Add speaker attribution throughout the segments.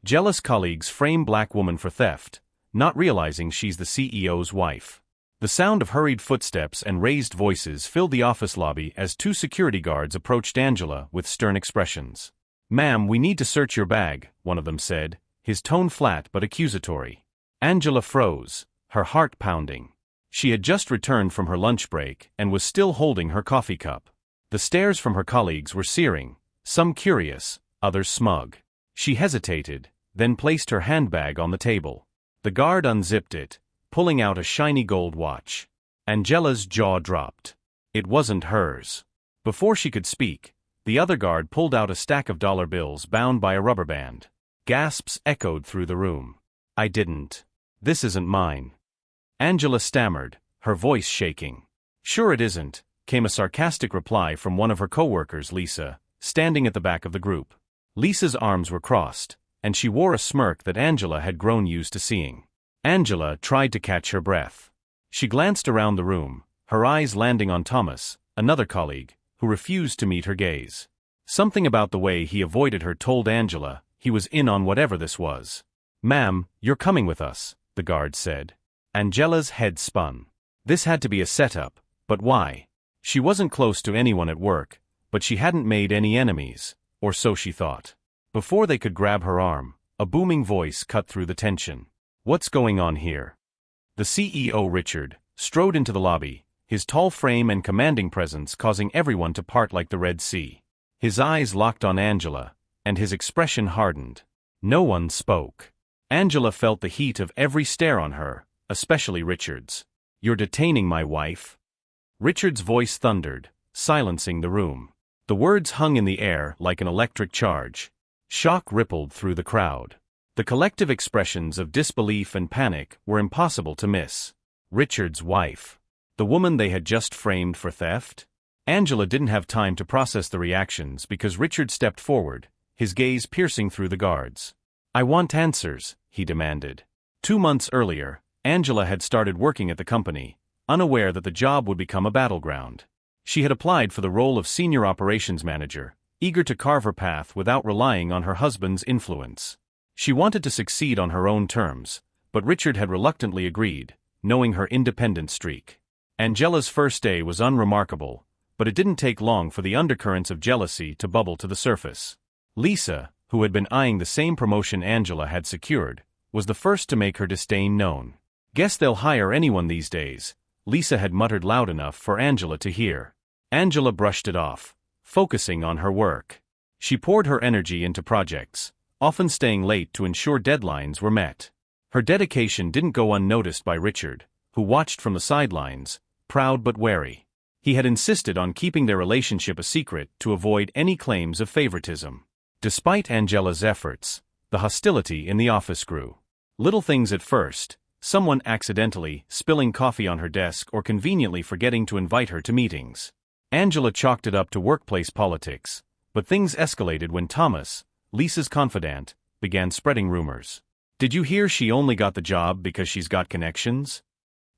Speaker 1: Jealous colleagues frame black woman for theft, not realizing she's the CEO's wife. The sound of hurried footsteps and raised voices filled the office lobby as two security guards approached Angela with stern expressions. "Ma'am, we need to search your bag," one of them said, his tone flat but accusatory. Angela froze, her heart pounding. She had just returned from her lunch break and was still holding her coffee cup. The stares from her colleagues were searing, some curious, others smug. She hesitated, then placed her handbag on the table. The guard unzipped it, pulling out a shiny gold watch. Angela's jaw dropped. It wasn't hers. Before she could speak, the other guard pulled out a stack of dollar bills bound by a rubber band. Gasps echoed through the room. "I didn't. This isn't mine." Angela stammered, her voice shaking. "Sure it isn't," came a sarcastic reply from one of her coworkers, Lisa, standing at the back of the group. Lisa's arms were crossed, and she wore a smirk that Angela had grown used to seeing. Angela tried to catch her breath. She glanced around the room, her eyes landing on Thomas, another colleague, who refused to meet her gaze. Something about the way he avoided her told Angela he was in on whatever this was. "Ma'am, you're coming with us," the guard said. Angela's head spun. This had to be a setup, but why? She wasn't close to anyone at work, but she hadn't made any enemies, or so she thought. Before they could grab her arm, a booming voice cut through the tension. "What's going on here?" The CEO, Richard, strode into the lobby, his tall frame and commanding presence causing everyone to part like the Red Sea. His eyes locked on Angela, and his expression hardened. No one spoke. Angela felt the heat of every stare on her, especially Richard's. "You're detaining my wife?" Richard's voice thundered, silencing the room. The words hung in the air like an electric charge. Shock rippled through the crowd. The collective expressions of disbelief and panic were impossible to miss. Richard's wife. The woman they had just framed for theft? Angela didn't have time to process the reactions because Richard stepped forward, his gaze piercing through the guards. "I want answers," he demanded. 2 months earlier, Angela had started working at the company, unaware that the job would become a battleground. She had applied for the role of senior operations manager, eager to carve her path without relying on her husband's influence. She wanted to succeed on her own terms, but Richard had reluctantly agreed, knowing her independent streak. Angela's first day was unremarkable, but it didn't take long for the undercurrents of jealousy to bubble to the surface. Lisa, who had been eyeing the same promotion Angela had secured, was the first to make her disdain known. "Guess they'll hire anyone these days," Lisa had muttered loud enough for Angela to hear. Angela brushed it off, focusing on her work. She poured her energy into projects, often staying late to ensure deadlines were met. Her dedication didn't go unnoticed by Richard, who watched from the sidelines, proud but wary. He had insisted on keeping their relationship a secret to avoid any claims of favoritism. Despite Angela's efforts, the hostility in the office grew. Little things at first, someone accidentally spilling coffee on her desk or conveniently forgetting to invite her to meetings. Angela chalked it up to workplace politics, but things escalated when Thomas, Lisa's confidant, began spreading rumors. "Did you hear she only got the job because she's got connections?"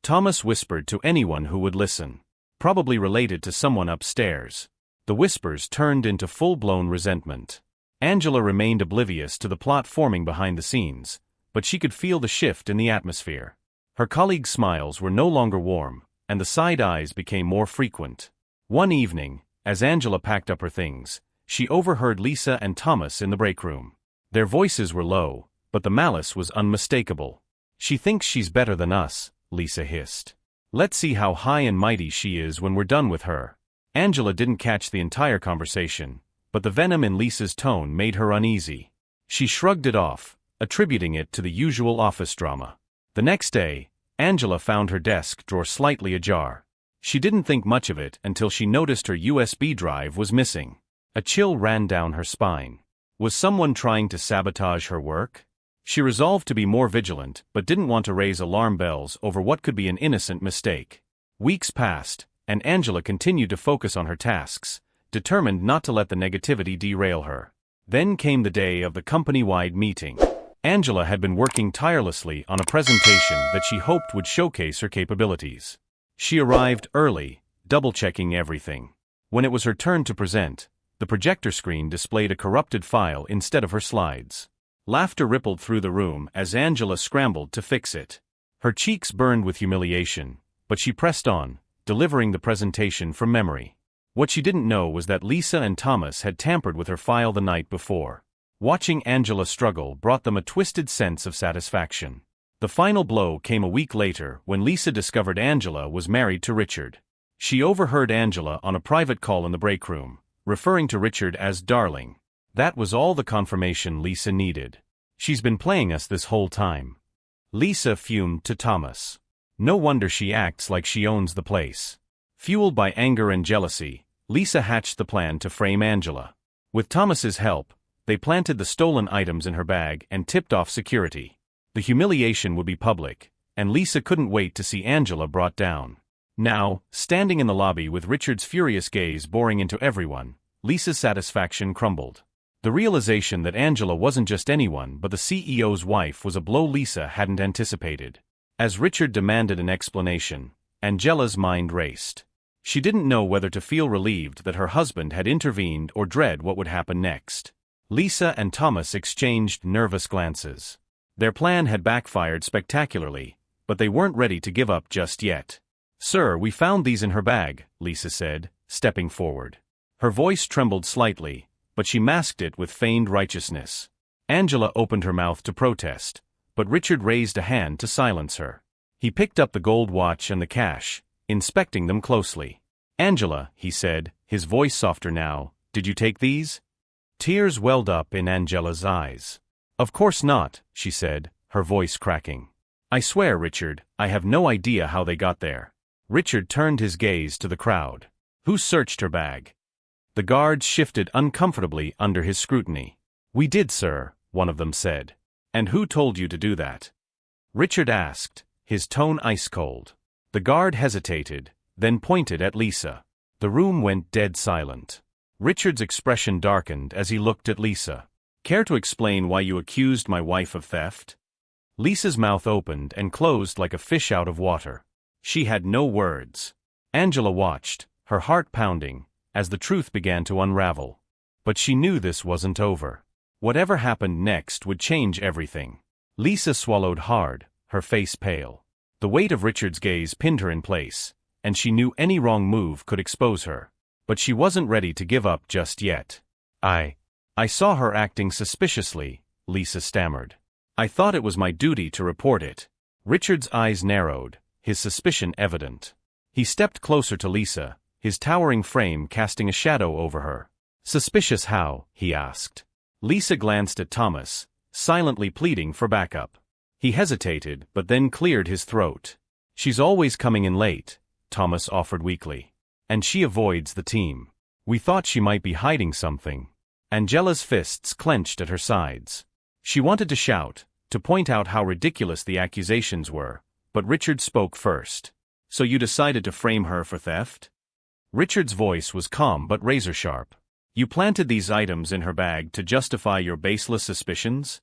Speaker 1: Thomas whispered to anyone who would listen. Probably related to someone upstairs. The whispers turned into full-blown resentment. Angela remained oblivious to the plot forming behind the scenes, but she could feel the shift in the atmosphere. Her colleagues' smiles were no longer warm, and the side eyes became more frequent. One evening, as Angela packed up her things, she overheard Lisa and Thomas in the break room. Their voices were low, but the malice was unmistakable. "She thinks she's better than us," Lisa hissed. "Let's see how high and mighty she is when we're done with her." Angela didn't catch the entire conversation, but the venom in Lisa's tone made her uneasy. She shrugged it off, attributing it to the usual office drama. The next day, Angela found her desk drawer slightly ajar. She didn't think much of it until she noticed her USB drive was missing. A chill ran down her spine. Was someone trying to sabotage her work? She resolved to be more vigilant, but didn't want to raise alarm bells over what could be an innocent mistake. Weeks passed, and Angela continued to focus on her tasks, determined not to let the negativity derail her. Then came the day of the company-wide meeting. Angela had been working tirelessly on a presentation that she hoped would showcase her capabilities. She arrived early, double-checking everything. When it was her turn to present, the projector screen displayed a corrupted file instead of her slides. Laughter rippled through the room as Angela scrambled to fix it. Her cheeks burned with humiliation, but she pressed on, delivering the presentation from memory. What she didn't know was that Lisa and Thomas had tampered with her file the night before. Watching Angela struggle brought them a twisted sense of satisfaction. The final blow came a week later when Lisa discovered Angela was married to Richard. She overheard Angela on a private call in the break room, referring to Richard as darling. That was all the confirmation Lisa needed. She's been playing us this whole time. Lisa fumed to Thomas. No wonder she acts like she owns the place. Fueled by anger and jealousy, Lisa hatched the plan to frame Angela. With Thomas's help, they planted the stolen items in her bag and tipped off security. The humiliation would be public, and Lisa couldn't wait to see Angela brought down. Now, standing in the lobby with Richard's furious gaze boring into everyone, Lisa's satisfaction crumbled. The realization that Angela wasn't just anyone but the CEO's wife was a blow Lisa hadn't anticipated. As Richard demanded an explanation, Angela's mind raced. She didn't know whether to feel relieved that her husband had intervened or dread what would happen next. Lisa and Thomas exchanged nervous glances. Their plan had backfired spectacularly, but they weren't ready to give up just yet. "Sir, we found these in her bag," Lisa said, stepping forward. Her voice trembled slightly, but she masked it with feigned righteousness. Angela opened her mouth to protest, but Richard raised a hand to silence her. He picked up the gold watch and the cash, inspecting them closely. "Angela," he said, his voice softer now, "did you take these?" Tears welled up in Angela's eyes. "Of course not," she said, her voice cracking. "I swear, Richard, I have no idea how they got there." Richard turned his gaze to the crowd. "Who searched her bag?" The guards shifted uncomfortably under his scrutiny. "We did, sir," one of them said. "And who told you to do that?" Richard asked, his tone ice-cold. The guard hesitated, then pointed at Lisa. The room went dead silent. Richard's expression darkened as he looked at Lisa. "Care to explain why you accused my wife of theft?" Lisa's mouth opened and closed like a fish out of water. She had no words. Angela watched, her heart pounding, as the truth began to unravel. But she knew this wasn't over. Whatever happened next would change everything. Lisa swallowed hard, her face pale. The weight of Richard's gaze pinned her in place, and she knew any wrong move could expose her. But she wasn't ready to give up just yet. I saw her acting suspiciously," Lisa stammered. "I thought it was my duty to report it." Richard's eyes narrowed, his suspicion evident. He stepped closer to Lisa, his towering frame casting a shadow over her. "Suspicious how?" he asked. Lisa glanced at Thomas, silently pleading for backup. He hesitated but then cleared his throat. "She's always coming in late," Thomas offered weakly. "And she avoids the team. We thought she might be hiding something." Angela's fists clenched at her sides. She wanted to shout, to point out how ridiculous the accusations were, but Richard spoke first. "So you decided to frame her for theft?" Richard's voice was calm but razor-sharp. "You planted these items in her bag to justify your baseless suspicions?"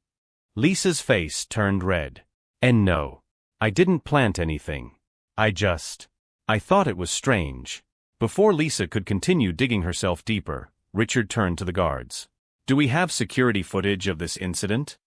Speaker 1: Lisa's face turned red. "And no. I didn't plant anything. I thought it was strange." Before Lisa could continue digging herself deeper, Richard turned to the guards. "Do we have security footage of this incident?"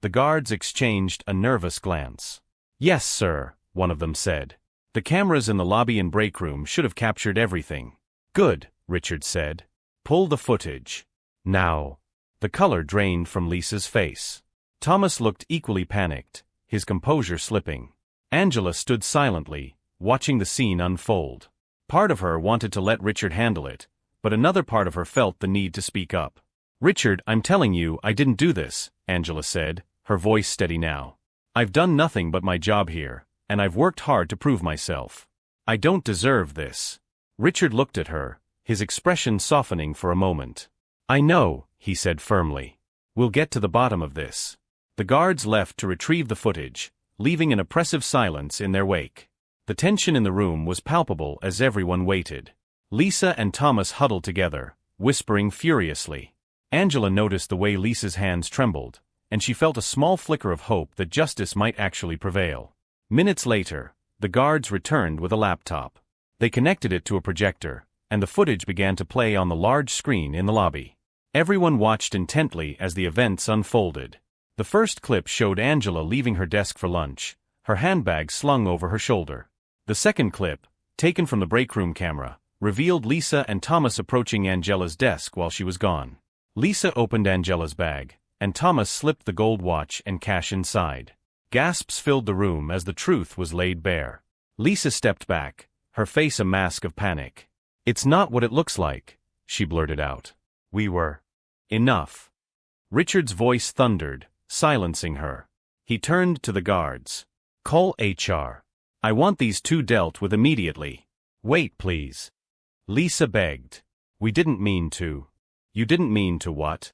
Speaker 1: The guards exchanged a nervous glance. "Yes, sir," one of them said. "The cameras in the lobby and break room should have captured everything." "Good," Richard said. "Pull the footage. Now." The color drained from Lisa's face. Thomas looked equally panicked, his composure slipping. Angela stood silently, watching the scene unfold. Part of her wanted to let Richard handle it, but another part of her felt the need to speak up. "Richard, I'm telling you I didn't do this," Angela said, her voice steady now. "I've done nothing but my job here, and I've worked hard to prove myself. I don't deserve this." Richard looked at her, his expression softening for a moment. "I know," he said firmly. "We'll get to the bottom of this." The guards left to retrieve the footage, leaving an oppressive silence in their wake. The tension in the room was palpable as everyone waited. Lisa and Thomas huddled together, whispering furiously. Angela noticed the way Lisa's hands trembled, and she felt a small flicker of hope that justice might actually prevail. Minutes later, the guards returned with a laptop. They connected it to a projector, and the footage began to play on the large screen in the lobby. Everyone watched intently as the events unfolded. The first clip showed Angela leaving her desk for lunch, her handbag slung over her shoulder. The second clip, taken from the break room camera, revealed Lisa and Thomas approaching Angela's desk while she was gone. Lisa opened Angela's bag, and Thomas slipped the gold watch and cash inside. Gasps filled the room as the truth was laid bare. Lisa stepped back, her face a mask of panic. "It's not what it looks like," she blurted out. "We were." "Enough." Richard's voice thundered, silencing her. He turned to the guards. "Call HR. I want these two dealt with immediately." "Wait, please." Lisa begged. "We didn't mean to." "You didn't mean to what?"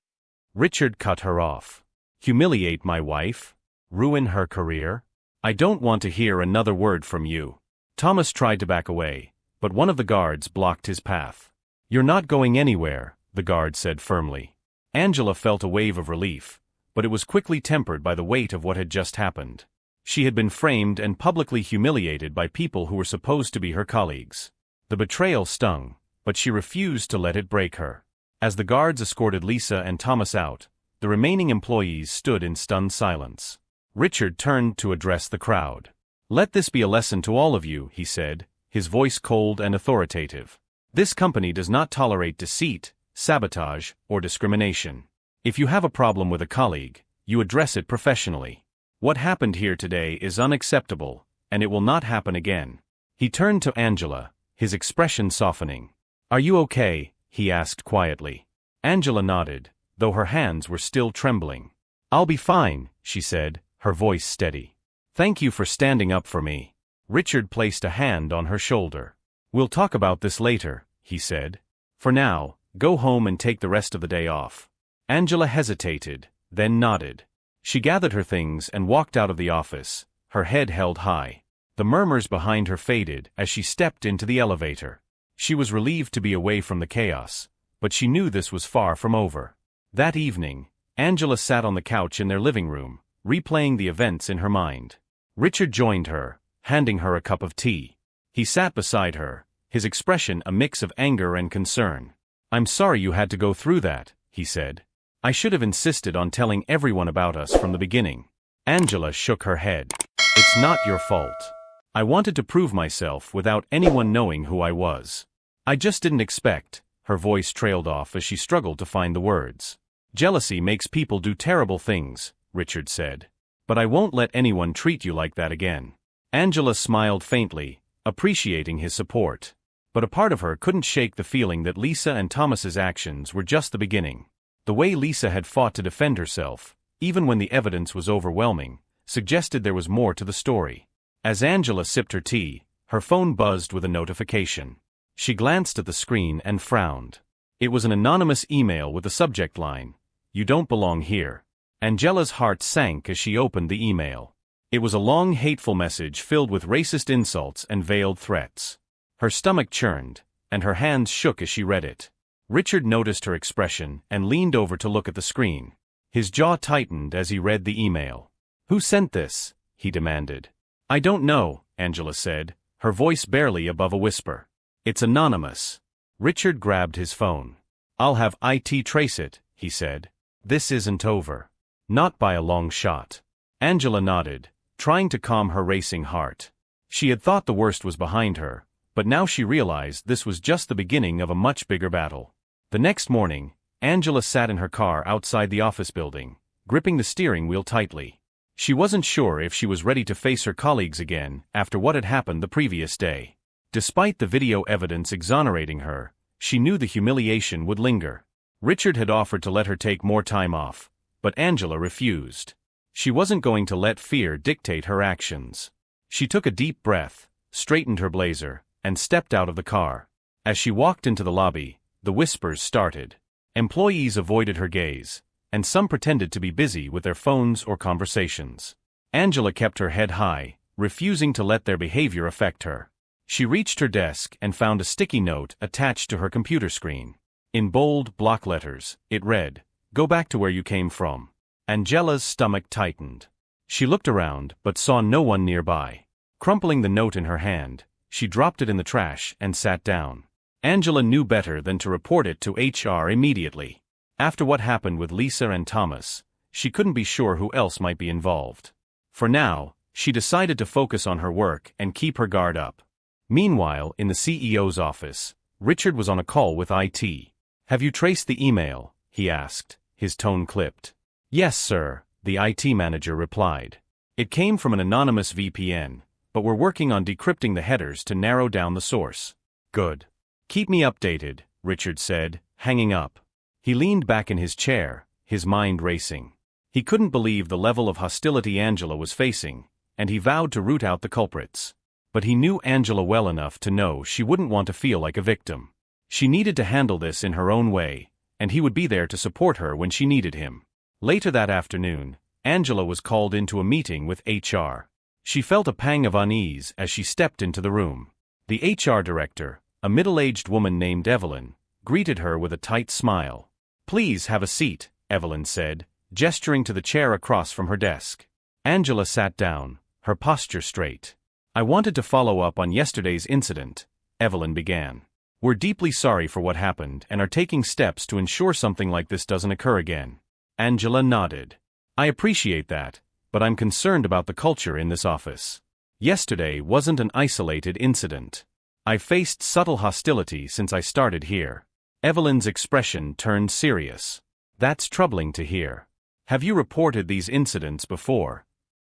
Speaker 1: Richard cut her off. "Humiliate my wife? Ruin her career? I don't want to hear another word from you." Thomas tried to back away, but one of the guards blocked his path. "You're not going anywhere," the guard said firmly. Angela felt a wave of relief, but it was quickly tempered by the weight of what had just happened. She had been framed and publicly humiliated by people who were supposed to be her colleagues. The betrayal stung, but she refused to let it break her. As the guards escorted Lisa and Thomas out, the remaining employees stood in stunned silence. Richard turned to address the crowd. "Let this be a lesson to all of you," he said, his voice cold and authoritative. "This company does not tolerate deceit, sabotage, or discrimination. If you have a problem with a colleague, you address it professionally. What happened here today is unacceptable, and it will not happen again." He turned to Angela, his expression softening. "Are you okay?" he asked quietly. Angela nodded, though her hands were still trembling. "I'll be fine," she said, her voice steady. "Thank you for standing up for me." Richard placed a hand on her shoulder. "We'll talk about this later," he said. "For now, go home and take the rest of the day off." Angela hesitated, then nodded. She gathered her things and walked out of the office, her head held high. The murmurs behind her faded as she stepped into the elevator. She was relieved to be away from the chaos, but she knew this was far from over. That evening, Angela sat on the couch in their living room, replaying the events in her mind. Richard joined her, handing her a cup of tea. He sat beside her, his expression a mix of anger and concern. "I'm sorry you had to go through that," he said. "I should have insisted on telling everyone about us from the beginning." Angela shook her head. "It's not your fault. I wanted to prove myself without anyone knowing who I was. I just didn't expect." Her voice trailed off as she struggled to find the words. "Jealousy makes people do terrible things," Richard said. "But I won't let anyone treat you like that again." Angela smiled faintly, appreciating his support. But a part of her couldn't shake the feeling that Lisa and Thomas's actions were just the beginning. The way Lisa had fought to defend herself, even when the evidence was overwhelming, suggested there was more to the story. As Angela sipped her tea, her phone buzzed with a notification. She glanced at the screen and frowned. It was an anonymous email with the subject line, "You don't belong here." Angela's heart sank as she opened the email. It was a long, hateful message filled with racist insults and veiled threats. Her stomach churned, and her hands shook as she read it. Richard noticed her expression and leaned over to look at the screen. His jaw tightened as he read the email. "Who sent this?" he demanded. "I don't know," Angela said, her voice barely above a whisper. "It's anonymous." Richard grabbed his phone. "I'll have IT trace it," he said. "This isn't over." "Not by a long shot." Angela nodded, trying to calm her racing heart. She had thought the worst was behind her, but now she realized this was just the beginning of a much bigger battle. The next morning, Angela sat in her car outside the office building, gripping the steering wheel tightly. She wasn't sure if she was ready to face her colleagues again after what had happened the previous day. Despite the video evidence exonerating her, she knew the humiliation would linger. Richard had offered to let her take more time off, but Angela refused. She wasn't going to let fear dictate her actions. She took a deep breath, straightened her blazer, and stepped out of the car. As she walked into the lobby, the whispers started. Employees avoided her gaze, and some pretended to be busy with their phones or conversations. Angela kept her head high, refusing to let their behavior affect her. She reached her desk and found a sticky note attached to her computer screen. In bold block letters, it read, "Go back to where you came from." Angela's stomach tightened. She looked around but saw no one nearby. Crumpling the note in her hand, she dropped it in the trash and sat down. Angela knew better than to report it to HR immediately. After what happened with Lisa and Thomas, she couldn't be sure who else might be involved. For now, she decided to focus on her work and keep her guard up. Meanwhile, in the CEO's office, Richard was on a call with IT. "Have you traced the email?" he asked, his tone clipped. "Yes, sir," the IT manager replied. "It came from an anonymous VPN, but we're working on decrypting the headers to narrow down the source." "Good. Keep me updated," Richard said, hanging up. He leaned back in his chair, his mind racing. He couldn't believe the level of hostility Angela was facing, and he vowed to root out the culprits. But he knew Angela well enough to know she wouldn't want to feel like a victim. She needed to handle this in her own way, and he would be there to support her when she needed him. Later that afternoon, Angela was called into a meeting with HR. She felt a pang of unease as she stepped into the room. The HR director, a middle-aged woman named Evelyn, greeted her with a tight smile. "Please have a seat," Evelyn said, gesturing to the chair across from her desk. Angela sat down, her posture straight. "I wanted to follow up on yesterday's incident," Evelyn began. "We're deeply sorry for what happened and are taking steps to ensure something like this doesn't occur again." Angela nodded. "I appreciate that, but I'm concerned about the culture in this office. Yesterday wasn't an isolated incident. I've faced subtle hostility since I started here." Evelyn's expression turned serious. "That's troubling to hear. Have you reported these incidents before?"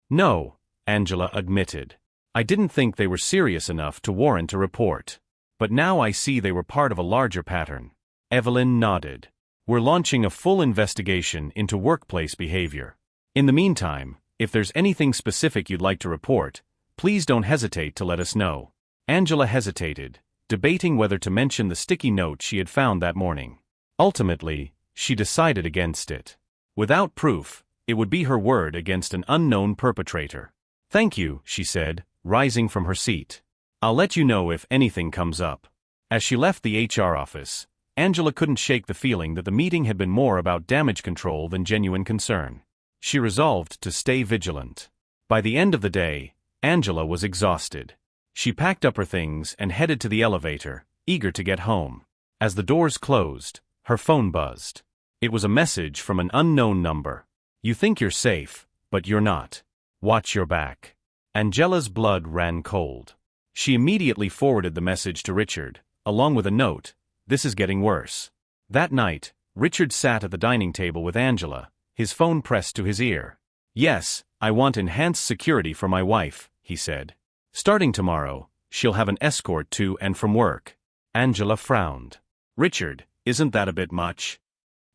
Speaker 1: "No," Angela admitted. "I didn't think they were serious enough to warrant a report. But now I see they were part of a larger pattern." Evelyn nodded. "We're launching a full investigation into workplace behavior. In the meantime, if there's anything specific you'd like to report, please don't hesitate to let us know." Angela hesitated, debating whether to mention the sticky note she had found that morning. Ultimately, she decided against it. Without proof, it would be her word against an unknown perpetrator. "Thank you," she said, rising from her seat. "I'll let you know if anything comes up." As she left the HR office, Angela couldn't shake the feeling that the meeting had been more about damage control than genuine concern. She resolved to stay vigilant. By the end of the day, Angela was exhausted. She packed up her things and headed to the elevator, eager to get home. As the doors closed, her phone buzzed. It was a message from an unknown number. "You think you're safe, but you're not. Watch your back." Angela's blood ran cold. She immediately forwarded the message to Richard, along with a note, "This is getting worse." That night, Richard sat at the dining table with Angela, his phone pressed to his ear. "Yes, I want enhanced security for my wife," he said. "Starting tomorrow, she'll have an escort to and from work." Angela frowned. "Richard, isn't that a bit much?"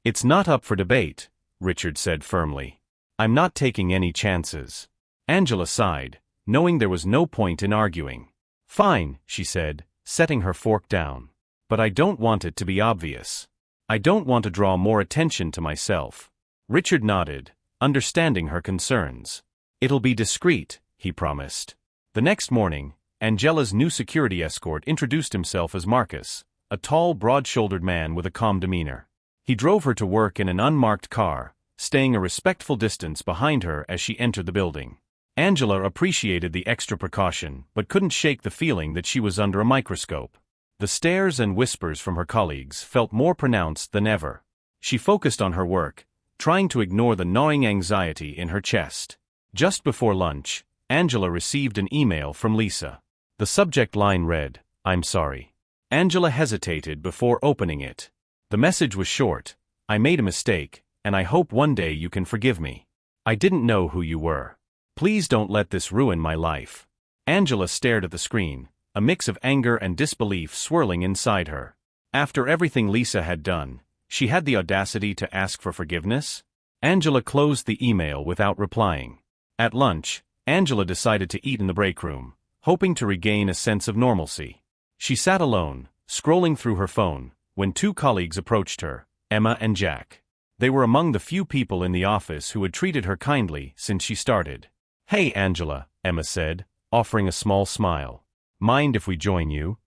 Speaker 1: "It's not up for debate," Richard said firmly. "I'm not taking any chances." Angela sighed, knowing there was no point in arguing. "Fine," she said, setting her fork down. "But I don't want it to be obvious. I don't want to draw more attention to myself." Richard nodded, understanding her concerns. "It'll be discreet," he promised. The next morning, Angela's new security escort introduced himself as Marcus, a tall, broad-shouldered man with a calm demeanor. He drove her to work in an unmarked car, staying a respectful distance behind her as she entered the building. Angela appreciated the extra precaution but couldn't shake the feeling that she was under a microscope. The stares and whispers from her colleagues felt more pronounced than ever. She focused on her work, trying to ignore the gnawing anxiety in her chest. Just before lunch, Angela received an email from Lisa. The subject line read, "I'm sorry." Angela hesitated before opening it. The message was short, "I made a mistake, and I hope one day you can forgive me. I didn't know who you were. Please don't let this ruin my life." Angela stared at the screen, a mix of anger and disbelief swirling inside her. After everything Lisa had done, she had the audacity to ask for forgiveness? Angela closed the email without replying. At lunch, Angela decided to eat in the break room, hoping to regain a sense of normalcy. She sat alone, scrolling through her phone, when two colleagues approached her, Emma and Jack. They were among the few people in the office who had treated her kindly since she started. "Hey Angela," Emma said, offering a small smile. "Mind if we join you?"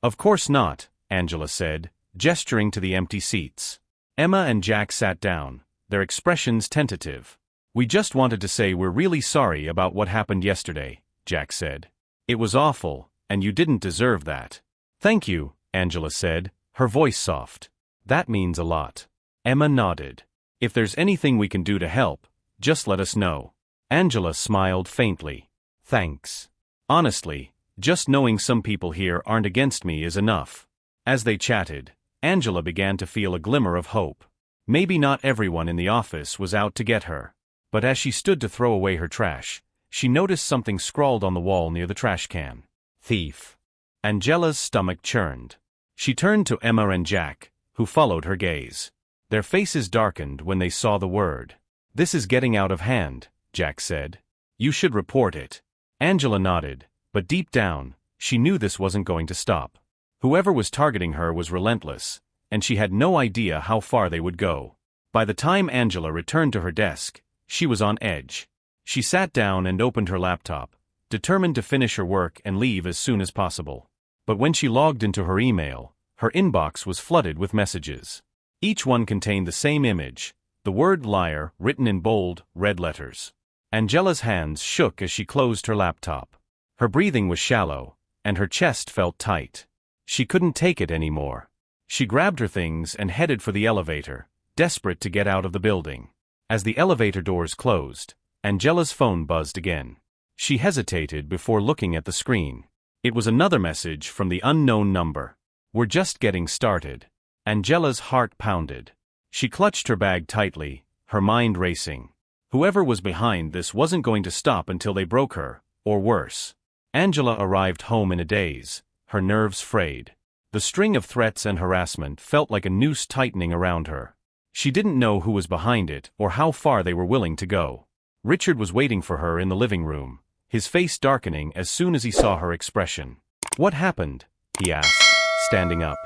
Speaker 1: "Of course not," Angela said, gesturing to the empty seats. Emma and Jack sat down, their expressions tentative. "We just wanted to say we're really sorry about what happened yesterday," Jack said. "It was awful, and you didn't deserve that." "Thank you," Angela said, her voice soft. "That means a lot." Emma nodded. "If there's anything we can do to help, Just let us know. Angela smiled faintly. Thanks. Honestly, just knowing some people here aren't against me is enough. As they chatted, Angela began to feel a glimmer of hope. Maybe not everyone in the office was out to get her. But as she stood to throw away her trash, she noticed something scrawled on the wall near the trash can. Thief. Angela's stomach churned. She turned to Emma and Jack, who followed her gaze. Their faces darkened when they saw the word. This is getting out of hand, Jack said. You should report it. Angela nodded, but deep down, she knew this wasn't going to stop. Whoever was targeting her was relentless, and she had no idea how far they would go. By the time Angela returned to her desk, she was on edge. She sat down and opened her laptop, determined to finish her work and leave as soon as possible. But when she logged into her email, her inbox was flooded with messages. Each one contained the same image, the word liar written in bold, red letters. Angela's hands shook as she closed her laptop. Her breathing was shallow, and her chest felt tight. She couldn't take it anymore. She grabbed her things and headed for the elevator, desperate to get out of the building. As the elevator doors closed, Angela's phone buzzed again. She hesitated before looking at the screen. It was another message from the unknown number. We're just getting started. Angela's heart pounded. She clutched her bag tightly, her mind racing. Whoever was behind this wasn't going to stop until they broke her, or worse. Angela arrived home in a daze, her nerves frayed. The string of threats and harassment felt like a noose tightening around her. She didn't know who was behind it or how far they were willing to go. Richard was waiting for her in the living room, his face darkening as soon as he saw her expression. What happened? He asked, standing up.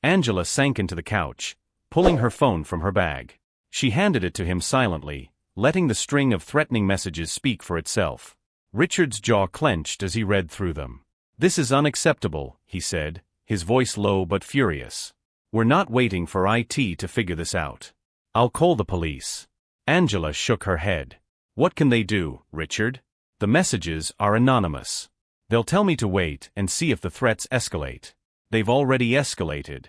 Speaker 1: Angela sank into the couch, pulling her phone from her bag. She handed it to him silently, letting the string of threatening messages speak for itself. Richard's jaw clenched as he read through them. This is unacceptable, he said, his voice low but furious. We're not waiting for IT to figure this out. I'll call the police. Angela shook her head. What can they do, Richard? The messages are anonymous. They'll tell me to wait and see if the threats escalate. They've already escalated.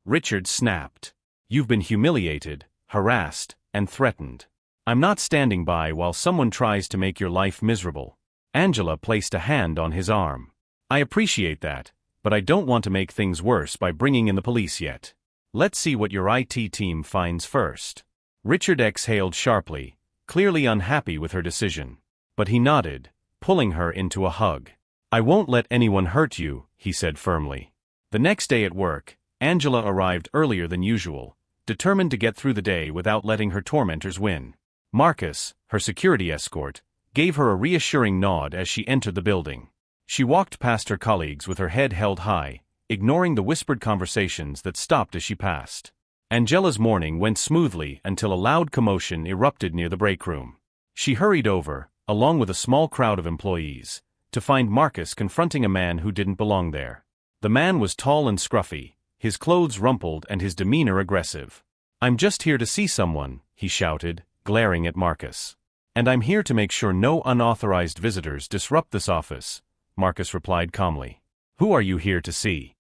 Speaker 1: Richard snapped. You've been humiliated, harassed, and threatened. I'm not standing by while someone tries to make your life miserable. Angela placed a hand on his arm. I appreciate that, but I don't want to make things worse by bringing in the police yet. Let's see what your IT team finds first. Richard exhaled sharply, clearly unhappy with her decision. But he nodded, pulling her into a hug. I won't let anyone hurt you, he said firmly. The next day at work, Angela arrived earlier than usual, determined to get through the day without letting her tormentors win. Marcus, her security escort, gave her a reassuring nod as she entered the building. She walked past her colleagues with her head held high, ignoring the whispered conversations that stopped as she passed. Angela's morning went smoothly until a loud commotion erupted near the break room. She hurried over, along with a small crowd of employees, to find Marcus confronting a man who didn't belong there. The man was tall and scruffy, his clothes rumpled and his demeanor aggressive. I'm just here to see someone, he shouted, glaring at Marcus. And I'm here to make sure no unauthorized visitors disrupt this office, Marcus replied calmly. Who are you here to see?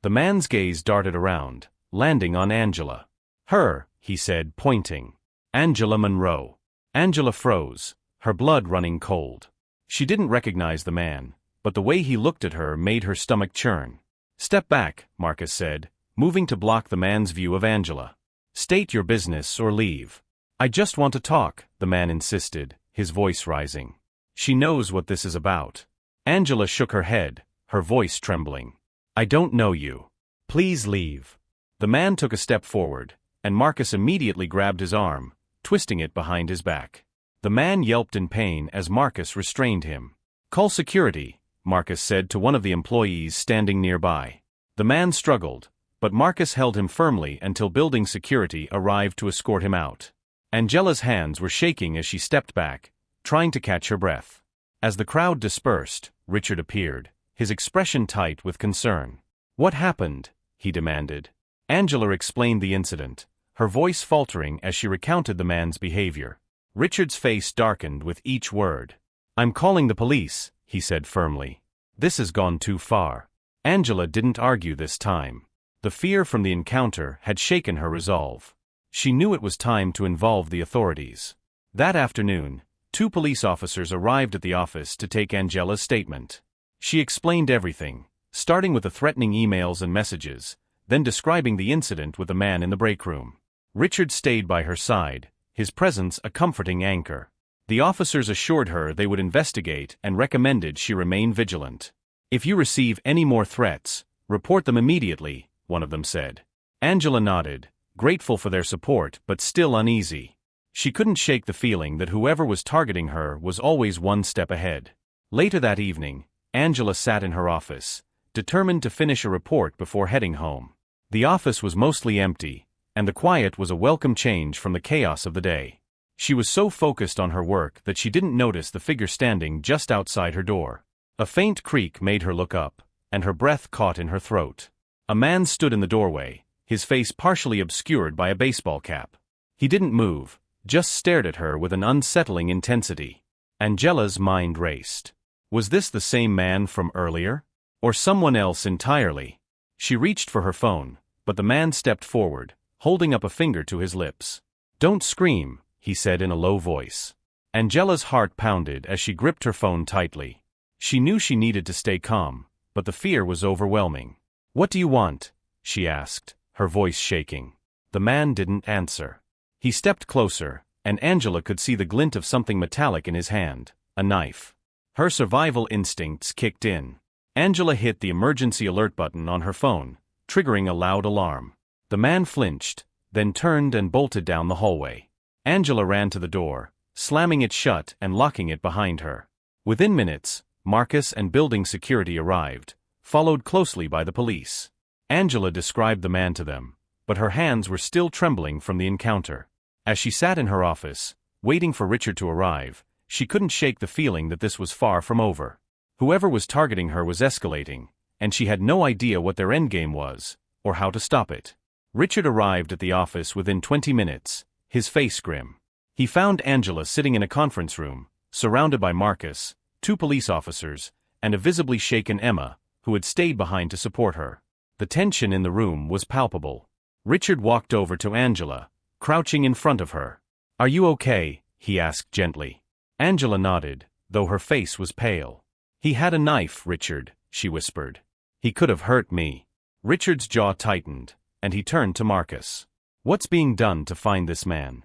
Speaker 1: The man's gaze darted around, landing on Angela. Her, he said, pointing. Angela Monroe. Angela froze, her blood running cold. She didn't recognize the man, but the way he looked at her made her stomach churn. Step back, Marcus said, moving to block the man's view of Angela. State your business or leave. I just want to talk, the man insisted, his voice rising. She knows what this is about. Angela shook her head, her voice trembling. I don't know you. Please leave. The man took a step forward, and Marcus immediately grabbed his arm, twisting it behind his back. The man yelped in pain as Marcus restrained him. Call security, Marcus said to one of the employees standing nearby. The man struggled, but Marcus held him firmly until building security arrived to escort him out. Angela's hands were shaking as she stepped back, trying to catch her breath. As the crowd dispersed, Richard appeared, his expression tight with concern. What happened? He demanded. Angela explained the incident, her voice faltering as she recounted the man's behavior. Richard's face darkened with each word. I'm calling the police, he said firmly. This has gone too far. Angela didn't argue this time. The fear from the encounter had shaken her resolve. She knew it was time to involve the authorities. That afternoon, 2 police officers arrived at the office to take Angela's statement. She explained everything, starting with the threatening emails and messages, then describing the incident with the man in the break room. Richard stayed by her side, his presence a comforting anchor. The officers assured her they would investigate and recommended she remain vigilant. "If you receive any more threats, report them immediately," one of them said. Angela nodded, grateful for their support but still uneasy. She couldn't shake the feeling that whoever was targeting her was always one step ahead. Later that evening, Angela sat in her office, determined to finish a report before heading home. The office was mostly empty, and the quiet was a welcome change from the chaos of the day. She was so focused on her work that she didn't notice the figure standing just outside her door. A faint creak made her look up, and her breath caught in her throat. A man stood in the doorway, his face partially obscured by a baseball cap. He didn't move, just stared at her with an unsettling intensity. Angela's mind raced. Was this the same man from earlier? Or someone else entirely? She reached for her phone, but the man stepped forward, holding up a finger to his lips. "Don't scream," he said in a low voice. Angela's heart pounded as she gripped her phone tightly. She knew she needed to stay calm, but the fear was overwhelming. "What do you want?" she asked, her voice shaking. The man didn't answer. He stepped closer, and Angela could see the glint of something metallic in his hand, a knife. Her survival instincts kicked in. Angela hit the emergency alert button on her phone, triggering a loud alarm. The man flinched, then turned and bolted down the hallway. Angela ran to the door, slamming it shut and locking it behind her. Within minutes, Marcus and building security arrived, followed closely by the police. Angela described the man to them, but her hands were still trembling from the encounter. As she sat in her office, waiting for Richard to arrive, she couldn't shake the feeling that this was far from over. Whoever was targeting her was escalating, and she had no idea what their endgame was, or how to stop it. Richard arrived at the office within 20 minutes, his face grim. He found Angela sitting in a conference room, surrounded by Marcus, 2 police officers, and a visibly shaken Emma, who had stayed behind to support her. The tension in the room was palpable. Richard walked over to Angela, crouching in front of her. "Are you okay?" he asked gently. Angela nodded, though her face was pale. "He had a knife, Richard," she whispered. "He could have hurt me." Richard's jaw tightened, and he turned to Marcus. "What's being done to find this man?"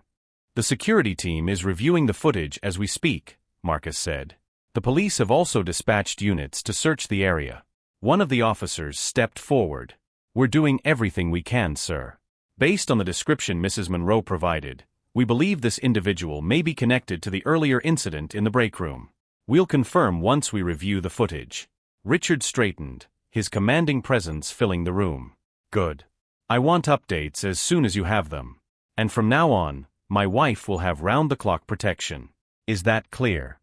Speaker 1: "The security team is reviewing the footage as we speak," Marcus said. "The police have also dispatched units to search the area." One of the officers stepped forward. "We're doing everything we can, sir. Based on the description Mrs. Monroe provided, we believe this individual may be connected to the earlier incident in the break room. We'll confirm once we review the footage." Richard straightened, his commanding presence filling the room. "Good. I want updates as soon as you have them. And from now on, my wife will have round-the-clock protection. Is that clear?"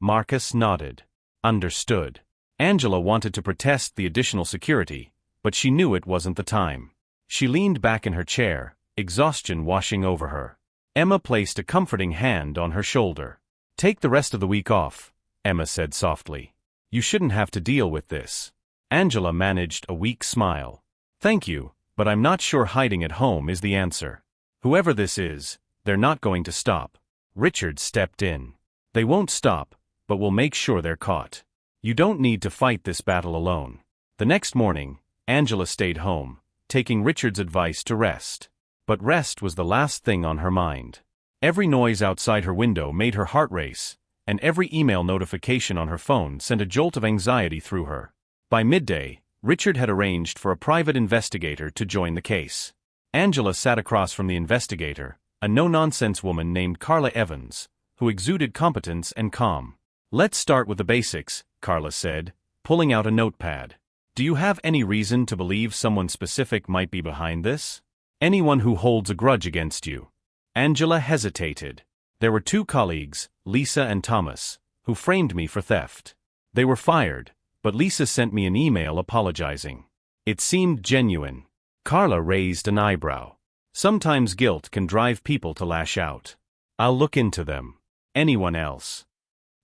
Speaker 1: Marcus nodded. "Understood." Angela wanted to protest the additional security, but she knew it wasn't the time. She leaned back in her chair, exhaustion washing over her. Emma placed a comforting hand on her shoulder. "Take the rest of the week off," Emma said softly. "You shouldn't have to deal with this." Angela managed a weak smile. "Thank you, but I'm not sure hiding at home is the answer. Whoever this is, they're not going to stop." Richard stepped in. "They won't stop, but we'll make sure they're caught. You don't need to fight this battle alone." The next morning, Angela stayed home, taking Richard's advice to rest. But rest was the last thing on her mind. Every noise outside her window made her heart race, and every email notification on her phone sent a jolt of anxiety through her. By midday, Richard had arranged for a private investigator to join the case. Angela sat across from the investigator, a no-nonsense woman named Carla Evans, who exuded competence and calm. "Let's start with the basics," Carla said, pulling out a notepad. "Do you have any reason to believe someone specific might be behind this? Anyone who holds a grudge against you?" Angela hesitated. "There were 2 colleagues, Lisa and Thomas, who framed me for theft. They were fired, but Lisa sent me an email apologizing. It seemed genuine." Carla raised an eyebrow. "Sometimes guilt can drive people to lash out. I'll look into them." "Anyone else?"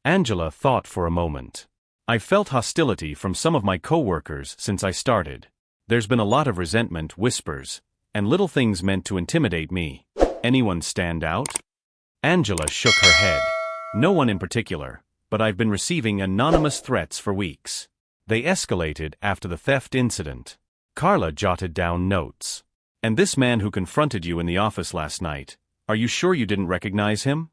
Speaker 1: Angela thought for a moment. "I've felt hostility from some of my co-workers since I started. There's been a lot of resentment, whispers, and little things meant to intimidate me. Anyone stand out?" Angela shook her head. No one in particular, but I've been receiving anonymous threats for weeks. They escalated after the theft incident. Carla jotted down notes. And this man who confronted you in the office last night, are you sure you didn't recognize him?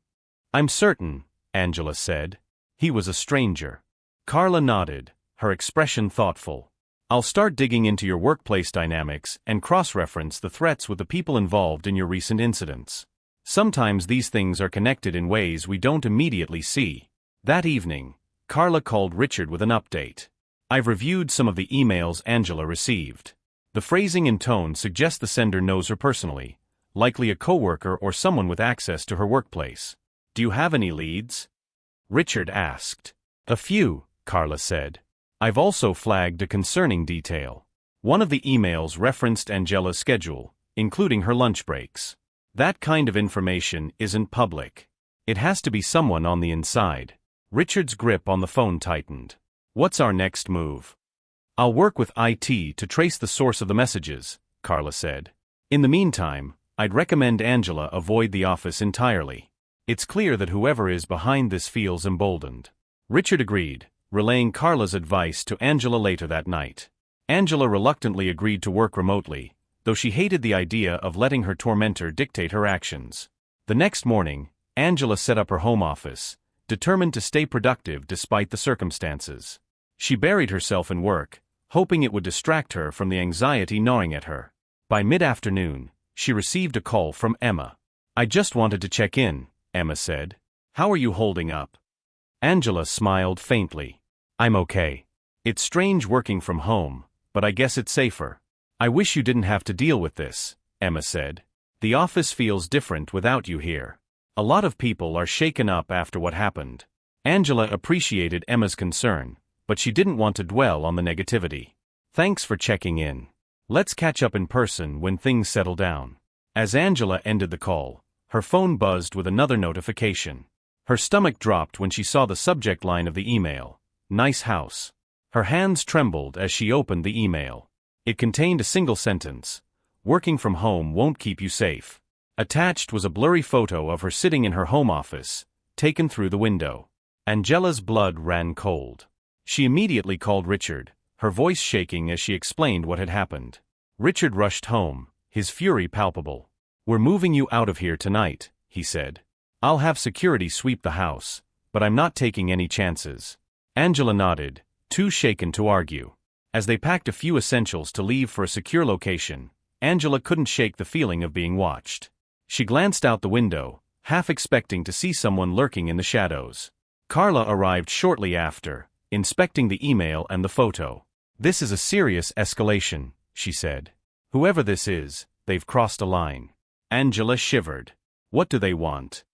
Speaker 1: I'm certain, Angela said. He was a stranger. Carla nodded, her expression thoughtful. I'll start digging into your workplace dynamics and cross-reference the threats with the people involved in your recent incidents. Sometimes these things are connected in ways we don't immediately see. That evening, Carla called Richard with an update. I've reviewed some of the emails Angela received. The phrasing and tone suggest the sender knows her personally, likely a coworker or someone with access to her workplace. Do you have any leads? Richard asked. A few, Carla said. I've also flagged a concerning detail. One of the emails referenced Angela's schedule, including her lunch breaks. That kind of information isn't public. It has to be someone on the inside. Richard's grip on the phone tightened. What's our next move? I'll work with IT to trace the source of the messages, Carla said. In the meantime, I'd recommend Angela avoid the office entirely. It's clear that whoever is behind this feels emboldened. Richard agreed, relaying Carla's advice to Angela later that night. Angela reluctantly agreed to work remotely, though she hated the idea of letting her tormentor dictate her actions. The next morning, Angela set up her home office, determined to stay productive despite the circumstances. She buried herself in work, hoping it would distract her from the anxiety gnawing at her. By mid-afternoon, she received a call from Emma. I just wanted to check in, Emma said. How are you holding up? Angela smiled faintly. I'm okay. It's strange working from home, but I guess it's safer. I wish you didn't have to deal with this, Emma said. The office feels different without you here. A lot of people are shaken up after what happened. Angela appreciated Emma's concern, but she didn't want to dwell on the negativity. Thanks for checking in. Let's catch up in person when things settle down. As Angela ended the call, her phone buzzed with another notification. Her stomach dropped when she saw the subject line of the email. Nice house. Her hands trembled as she opened the email. It contained a single sentence. Working from home won't keep you safe. Attached was a blurry photo of her sitting in her home office, taken through the window. Angela's blood ran cold. She immediately called Richard, her voice shaking as she explained what had happened. Richard rushed home, his fury palpable. We're moving you out of here tonight, he said. I'll have security sweep the house, but I'm not taking any chances. Angela nodded, too shaken to argue. As they packed a few essentials to leave for a secure location, Angela couldn't shake the feeling of being watched. She glanced out the window, half expecting to see someone lurking in the shadows. Carla arrived shortly after, inspecting the email and the photo. This is a serious escalation, she said. Whoever this is, they've crossed a line. Angela shivered. What do they want?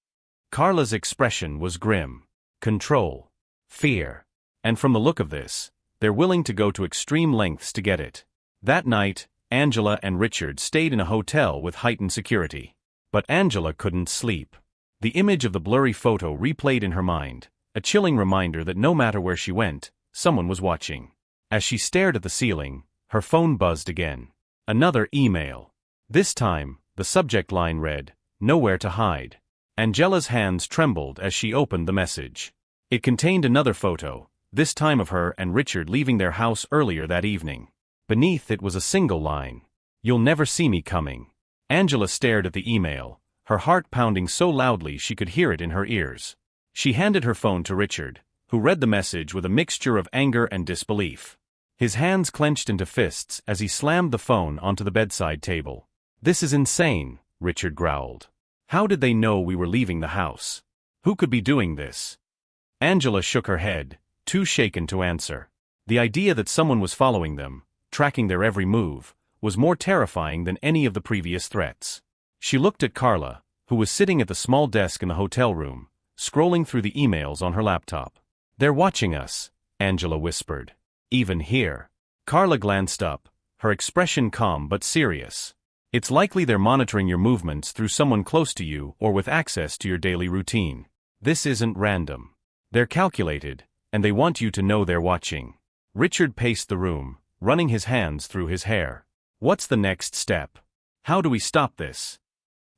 Speaker 1: Carla's expression was grim. Control. Fear. And from the look of this, they're willing to go to extreme lengths to get it. That night, Angela and Richard stayed in a hotel with heightened security. But Angela couldn't sleep. The image of the blurry photo replayed in her mind, a chilling reminder that no matter where she went, someone was watching. As she stared at the ceiling, her phone buzzed again. Another email. This time, the subject line read, "Nowhere to hide." Angela's hands trembled as she opened the message. It contained another photo, this time of her and Richard leaving their house earlier that evening. Beneath it was a single line. "You'll never see me coming." Angela stared at the email, her heart pounding so loudly she could hear it in her ears. She handed her phone to Richard, who read the message with a mixture of anger and disbelief. His hands clenched into fists as he slammed the phone onto the bedside table. "This is insane," Richard growled. "How did they know we were leaving the house? Who could be doing this?" Angela shook her head, too shaken to answer. The idea that someone was following them, tracking their every move, was more terrifying than any of the previous threats. She looked at Carla, who was sitting at the small desk in the hotel room, scrolling through the emails on her laptop. "They're watching us," Angela whispered. "Even here." Carla glanced up, her expression calm but serious. "It's likely they're monitoring your movements through someone close to you or with access to your daily routine. This isn't random. They're calculated, and they want you to know they're watching." Richard paced the room, running his hands through his hair. "What's the next step? How do we stop this?"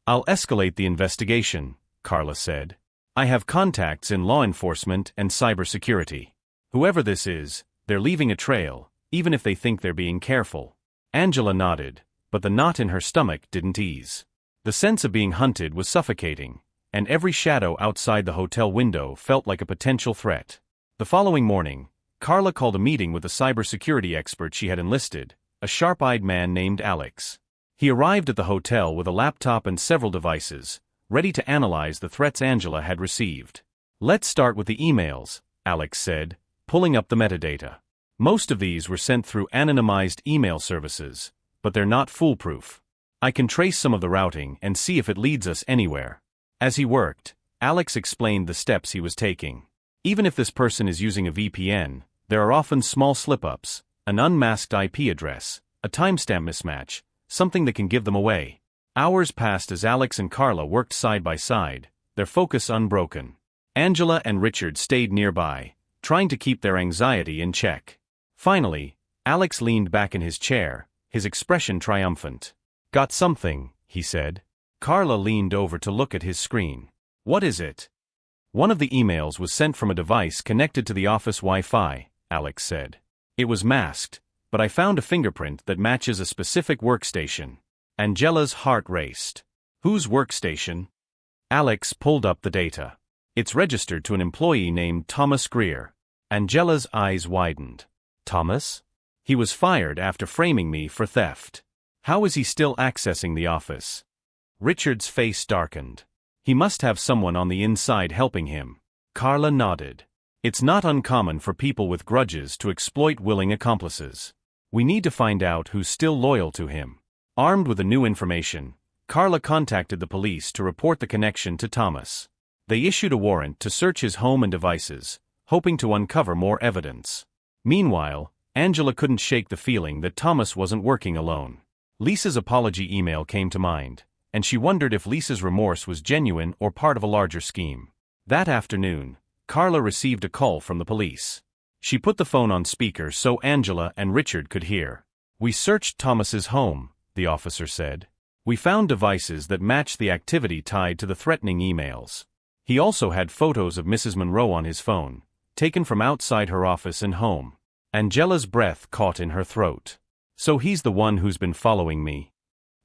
Speaker 1: "I'll escalate the investigation," Carla said. I have contacts in law enforcement and cybersecurity. Whoever this is, they're leaving a trail, even if they think they're being careful. Angela nodded, but the knot in her stomach didn't ease. The sense of being hunted was suffocating, and every shadow outside the hotel window felt like a potential threat. The following morning, Carla called a meeting with the cybersecurity expert she had enlisted, a sharp-eyed man named Alex. He arrived at the hotel with a laptop and several devices, ready to analyze the threats Angela had received. Let's start with the emails, Alex said, pulling up the metadata. Most of these were sent through anonymized email services, but they're not foolproof. I can trace some of the routing and see if it leads us anywhere. As he worked, Alex explained the steps he was taking. Even if this person is using a VPN, there are often small slip-ups, an unmasked IP address, a timestamp mismatch, something that can give them away. Hours passed as Alex and Carla worked side by side, their focus unbroken. Angela and Richard stayed nearby, trying to keep their anxiety in check. Finally, Alex leaned back in his chair, his expression triumphant. Got something, he said. Carla leaned over to look at his screen. What is it? One of the emails was sent from a device connected to the office Wi-Fi, Alex said. It was masked, but I found a fingerprint that matches a specific workstation. Angela's heart raced. Whose workstation? Alex pulled up the data. It's registered to an employee named Thomas Greer. Angela's eyes widened. Thomas? He was fired after framing me for theft. How is he still accessing the office? Richard's face darkened. He must have someone on the inside helping him. Carla nodded. It's not uncommon for people with grudges to exploit willing accomplices. We need to find out who's still loyal to him. Armed with the new information, Carla contacted the police to report the connection to Thomas. They issued a warrant to search his home and devices, hoping to uncover more evidence. Meanwhile, Angela couldn't shake the feeling that Thomas wasn't working alone. Lisa's apology email came to mind, and she wondered if Lisa's remorse was genuine or part of a larger scheme. That afternoon, Carla received a call from the police. She put the phone on speaker so Angela and Richard could hear. We searched Thomas's home, the officer said. We found devices that matched the activity tied to the threatening emails. He also had photos of Mrs. Monroe on his phone, taken from outside her office and home. Angela's breath caught in her throat. So he's the one who's been following me?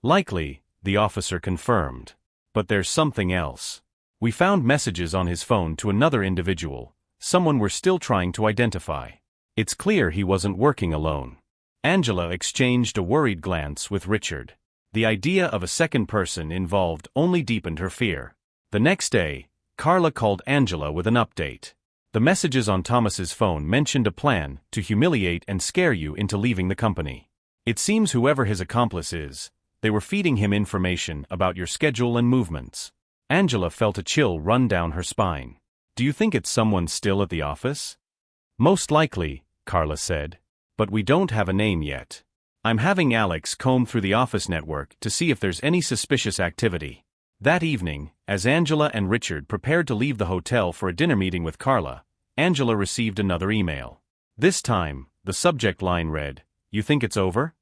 Speaker 1: Likely, the officer confirmed. But there's something else. We found messages on his phone to another individual, someone we're still trying to identify. It's clear he wasn't working alone. Angela exchanged a worried glance with Richard. The idea of a second person involved only deepened her fear. The next day, Carla called Angela with an update. The messages on Thomas's phone mentioned a plan to humiliate and scare you into leaving the company. It seems whoever his accomplice is, they were feeding him information about your schedule and movements. Angela felt a chill run down her spine. Do you think it's someone still at the office? Most likely, Carla said. But we don't have a name yet. I'm having Alex comb through the office network to see if there's any suspicious activity. That evening, as Angela and Richard prepared to leave the hotel for a dinner meeting with Carla, Angela received another email. This time, the subject line read, "You think it's over?"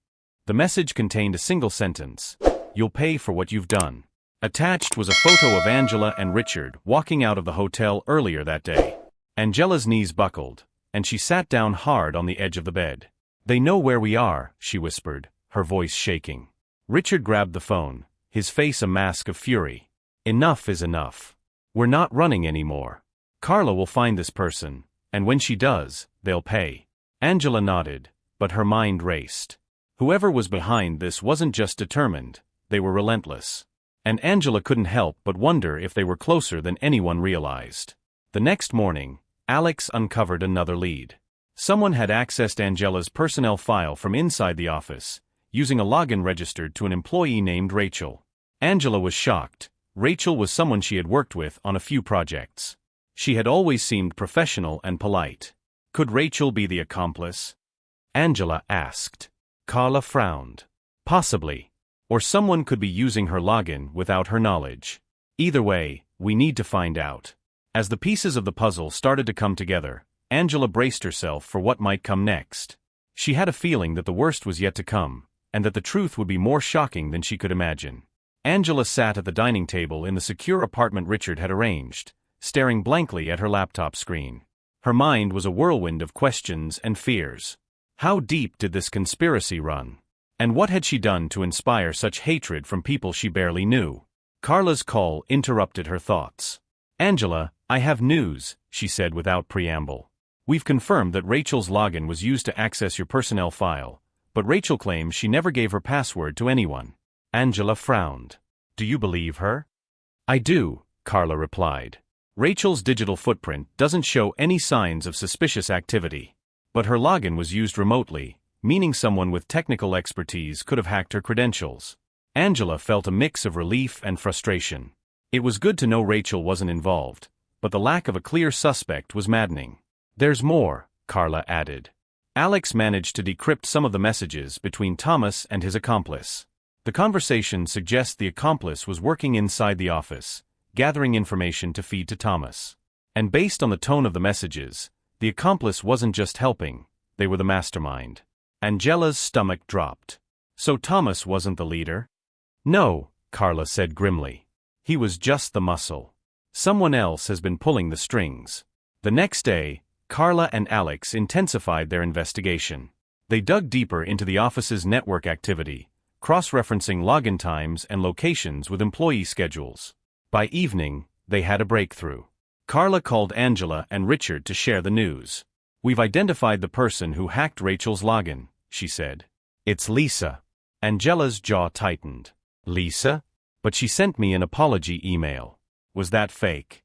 Speaker 1: The message contained a single sentence. "You'll pay for what you've done." Attached was a photo of Angela and Richard walking out of the hotel earlier that day. Angela's knees buckled, and she sat down hard on the edge of the bed. "They know where we are," she whispered, her voice shaking. Richard grabbed the phone, his face a mask of fury. "Enough is enough. We're not running anymore. Carla will find this person, and when she does, they'll pay." Angela nodded, but her mind raced. Whoever was behind this wasn't just determined, they were relentless. And Angela couldn't help but wonder if they were closer than anyone realized. The next morning, Alex uncovered another lead. Someone had accessed Angela's personnel file from inside the office, using a login registered to an employee named Rachel. Angela was shocked. Rachel was someone she had worked with on a few projects. She had always seemed professional and polite. Could Rachel be the accomplice? Angela asked. Carla frowned. Possibly. Or someone could be using her login without her knowledge. Either way, we need to find out. As the pieces of the puzzle started to come together, Angela braced herself for what might come next. She had a feeling that the worst was yet to come, and that the truth would be more shocking than she could imagine. Angela sat at the dining table in the secure apartment Richard had arranged, staring blankly at her laptop screen. Her mind was a whirlwind of questions and fears. How deep did this conspiracy run? And what had she done to inspire such hatred from people she barely knew? Carla's call interrupted her thoughts. "Angela, I have news," she said without preamble. "We've confirmed that Rachel's login was used to access your personnel file, but Rachel claims she never gave her password to anyone." Angela frowned. "Do you believe her?" "I do," Carla replied. "Rachel's digital footprint doesn't show any signs of suspicious activity. But her login was used remotely, meaning someone with technical expertise could have hacked her credentials." Angela felt a mix of relief and frustration. It was good to know Rachel wasn't involved, but the lack of a clear suspect was maddening. "There's more," Carla added. "Alex managed to decrypt some of the messages between Thomas and his accomplice. The conversation suggests the accomplice was working inside the office, gathering information to feed to Thomas. And based on the tone of the messages, the accomplice wasn't just helping, they were the mastermind." Angela's stomach dropped. "So Thomas wasn't the leader?" "No," Carla said grimly. "He was just the muscle. Someone else has been pulling the strings." The next day, Carla and Alex intensified their investigation. They dug deeper into the office's network activity, cross-referencing login times and locations with employee schedules. By evening, they had a breakthrough. Carla called Angela and Richard to share the news. "We've identified the person who hacked Rachel's login," she said. "It's Lisa." Angela's jaw tightened. "Lisa? But she sent me an apology email. Was that fake?"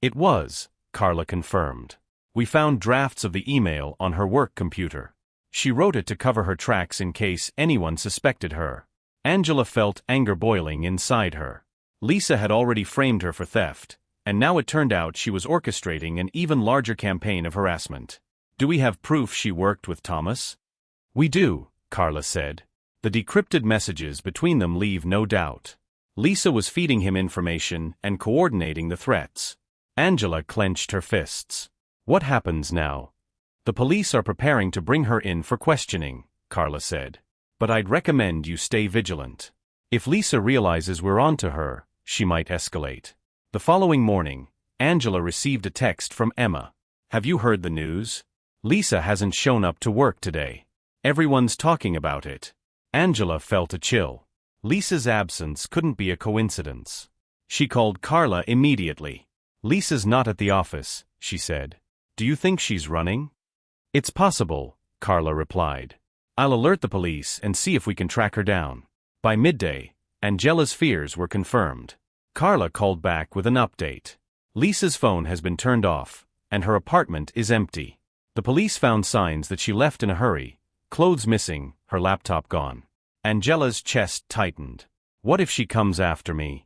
Speaker 1: "It was," Carla confirmed. "We found drafts of the email on her work computer. She wrote it to cover her tracks in case anyone suspected her." Angela felt anger boiling inside her. Lisa had already framed her for theft, and now it turned out she was orchestrating an even larger campaign of harassment. "Do we have proof she worked with Thomas?" "We do," Carla said. "The decrypted messages between them leave no doubt. Lisa was feeding him information and coordinating the threats." Angela clenched her fists. "What happens now?" "The police are preparing to bring her in for questioning," Carla said. "But I'd recommend you stay vigilant. If Lisa realizes we're onto her, she might escalate." The following morning, Angela received a text from Emma. "Have you heard the news? Lisa hasn't shown up to work today. Everyone's talking about it." Angela felt a chill. Lisa's absence couldn't be a coincidence. She called Carla immediately. "Lisa's not at the office," she said. "Do you think she's running?" "It's possible," Carla replied. "I'll alert the police and see if we can track her down." By midday, Angela's fears were confirmed. Carla called back with an update. "Lisa's phone has been turned off, and her apartment is empty. The police found signs that she left in a hurry, clothes missing, her laptop gone." Angela's chest tightened. "What if she comes after me?"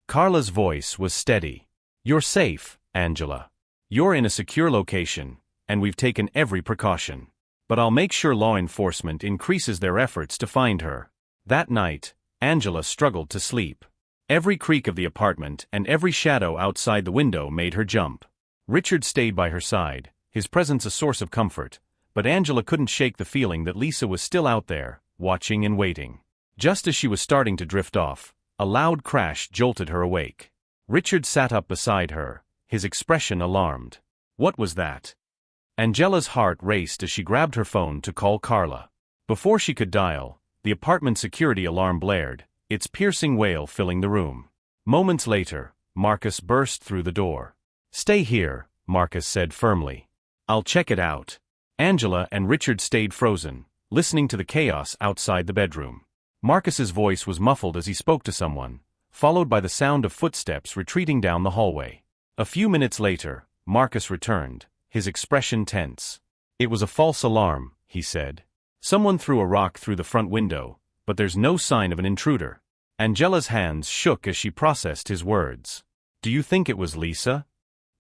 Speaker 1: Carla's voice was steady. "You're safe, Angela. You're in a secure location, and we've taken every precaution. But I'll make sure law enforcement increases their efforts to find her." That night, Angela struggled to sleep. Every creak of the apartment and every shadow outside the window made her jump. Richard stayed by her side, his presence a source of comfort, but Angela couldn't shake the feeling that Lisa was still out there, watching and waiting. Just as she was starting to drift off, a loud crash jolted her awake. Richard sat up beside her, his expression alarmed. What was that? Angela's heart raced as she grabbed her phone to call Carla. Before she could dial, the apartment security alarm blared, its piercing wail filling the room. Moments later, Marcus burst through the door. "Stay here," Marcus said firmly. "I'll check it out." Angela and Richard stayed frozen, listening to the chaos outside the bedroom. Marcus's voice was muffled as he spoke to someone, followed by the sound of footsteps retreating down the hallway. A few minutes later, Marcus returned, his expression tense. "It was a false alarm," he said. "Someone threw a rock through the front window, but there's no sign of an intruder." Angela's hands shook as she processed his words. "Do you think it was Lisa?"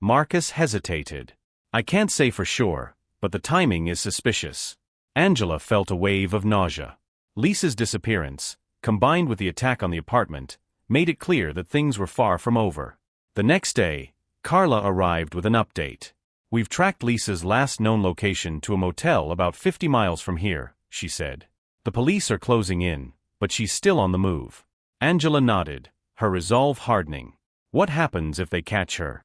Speaker 1: Marcus hesitated. "I can't say for sure, but the timing is suspicious." Angela felt a wave of nausea. Lisa's disappearance, combined with the attack on the apartment, made it clear that things were far from over. The next day, Carla arrived with an update. "We've tracked Lisa's last known location to a motel about 50 miles from here," she said. "The police are closing in, but she's still on the move. Angela nodded, her resolve hardening. What happens if they catch her?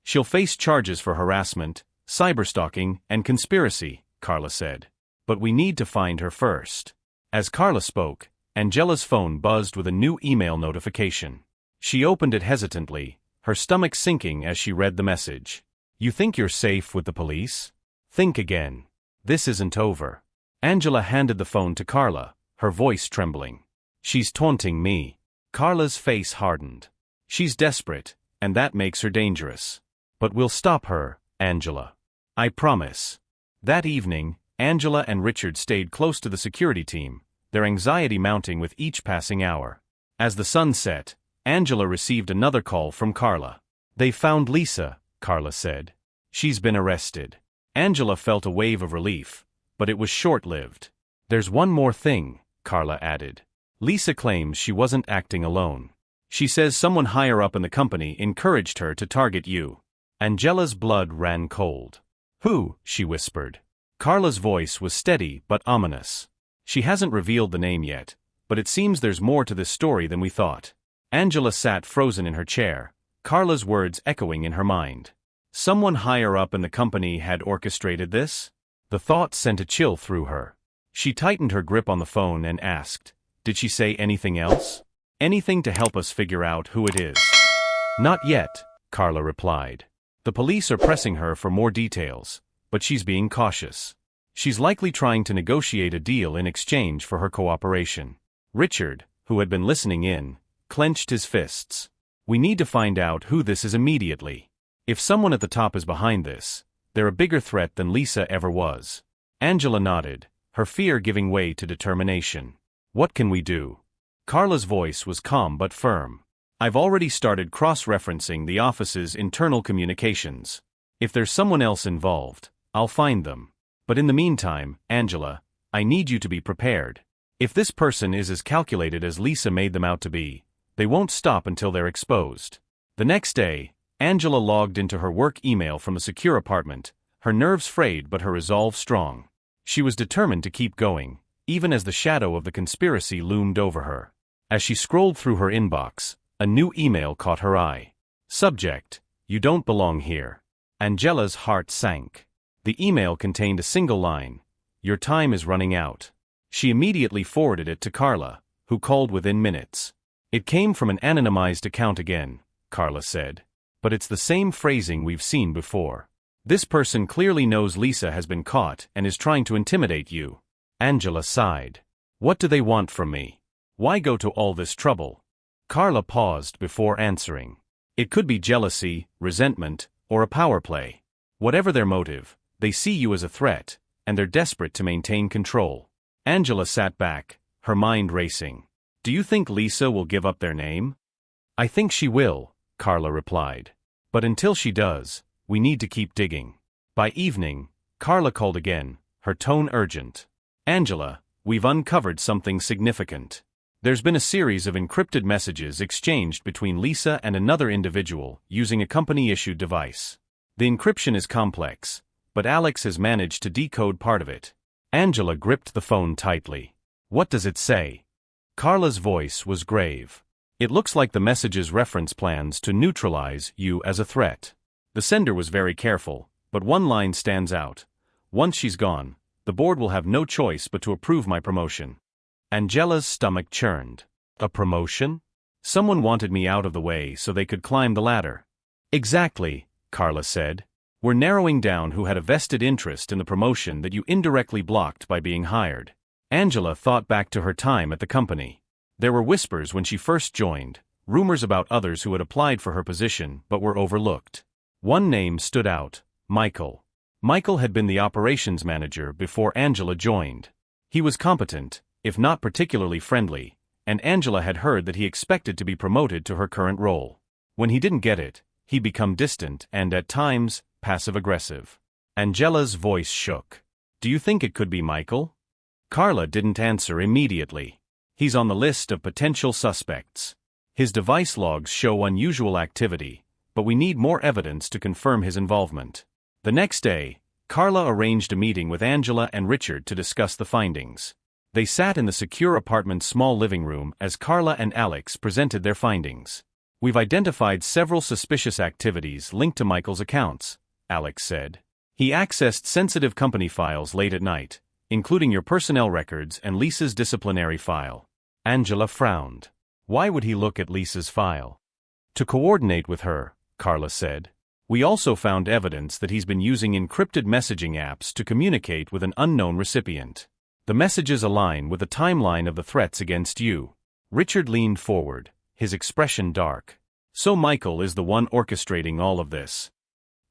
Speaker 1: She'll face charges for harassment, cyberstalking, and conspiracy, Carla said. But we need to find her first. As Carla spoke, Angela's phone buzzed with a new email notification. She opened it hesitantly, her stomach sinking as she read the message. You think you're safe with the police? Think again. This isn't over. Angela handed the phone to Carla, her voice trembling. She's taunting me. Carla's face hardened. She's desperate, and that makes her dangerous. But we'll stop her, Angela. I promise. That evening, Angela and Richard stayed close to the security team, their anxiety mounting with each passing hour. As the sun set, Angela received another call from Carla. They found Lisa, Carla said. She's been arrested. Angela felt a wave of relief, but it was short-lived. There's one more thing, Carla added. Lisa claims she wasn't acting alone. She says someone higher up in the company encouraged her to target you. Angela's blood ran cold. Who? She whispered. Carla's voice was steady but ominous. She hasn't revealed the name yet, but it seems there's more to this story than we thought. Angela sat frozen in her chair, Carla's words echoing in her mind. Someone higher up in the company had orchestrated this? The thought sent a chill through her. She tightened her grip on the phone and asked, did she say anything else? Anything to help us figure out who it is? Not yet, Carla replied. The police are pressing her for more details, but she's being cautious. She's likely trying to negotiate a deal in exchange for her cooperation. Richard, who had been listening in, clenched his fists. We need to find out who this is immediately. If someone at the top is behind this, they're a bigger threat than Lisa ever was. Angela nodded, her fear giving way to determination. What can we do? Carla's voice was calm but firm. I've already started cross-referencing the office's internal communications. If there's someone else involved, I'll find them. But in the meantime, Angela, I need you to be prepared. If this person is as calculated as Lisa made them out to be, they won't stop until they're exposed. The next day, Angela logged into her work email from a secure apartment, her nerves frayed but her resolve strong. She was determined to keep going, even as the shadow of the conspiracy loomed over her. As she scrolled through her inbox, a new email caught her eye. Subject: You don't belong here. Angela's heart sank. The email contained a single line: Your time is running out. She immediately forwarded it to Carla, who called within minutes. It came from an anonymized account again, Carla said. But it's the same phrasing we've seen before. This person clearly knows Lisa has been caught and is trying to intimidate you. Angela sighed. What do they want from me? Why go to all this trouble? Carla paused before answering. It could be jealousy, resentment, or a power play. Whatever their motive, they see you as a threat, and they're desperate to maintain control. Angela sat back, her mind racing. Do you think Lisa will give up their name? I think she will, Carla replied. But until she does, we need to keep digging. By evening, Carla called again, her tone urgent. Angela, we've uncovered something significant. There's been a series of encrypted messages exchanged between Lisa and another individual using a company-issued device. The encryption is complex, but Alex has managed to decode part of it. Angela gripped the phone tightly. What does it say? Carla's voice was grave. It looks like the messages reference plans to neutralize you as a threat. The sender was very careful, but one line stands out. Once she's gone, the board will have no choice but to approve my promotion. Angela's stomach churned. A promotion? Someone wanted me out of the way so they could climb the ladder. Exactly, Carla said. We're narrowing down who had a vested interest in the promotion that you indirectly blocked by being hired. Angela thought back to her time at the company. There were whispers when she first joined, rumors about others who had applied for her position but were overlooked. One name stood out: Michael. Michael had been the operations manager before Angela joined. He was competent, if not particularly friendly, and Angela had heard that he expected to be promoted to her current role. When he didn't get it, he'd become distant and, at times, passive-aggressive. Angela's voice shook. Do you think it could be Michael? Carla didn't answer immediately. He's on the list of potential suspects. His device logs show unusual activity, but we need more evidence to confirm his involvement. The next day, Carla arranged a meeting with Angela and Richard to discuss the findings. They sat in the secure apartment's small living room as Carla and Alex presented their findings. "We've identified several suspicious activities linked to Michael's accounts," Alex said. "He accessed sensitive company files late at night, including your personnel records and Lisa's disciplinary file." Angela frowned. "Why would he look at Lisa's file?" "To coordinate with her," Carla said. "We also found evidence that he's been using encrypted messaging apps to communicate with an unknown recipient. The messages align with the timeline of the threats against you." Richard leaned forward, his expression dark. "So Michael is the one orchestrating all of this."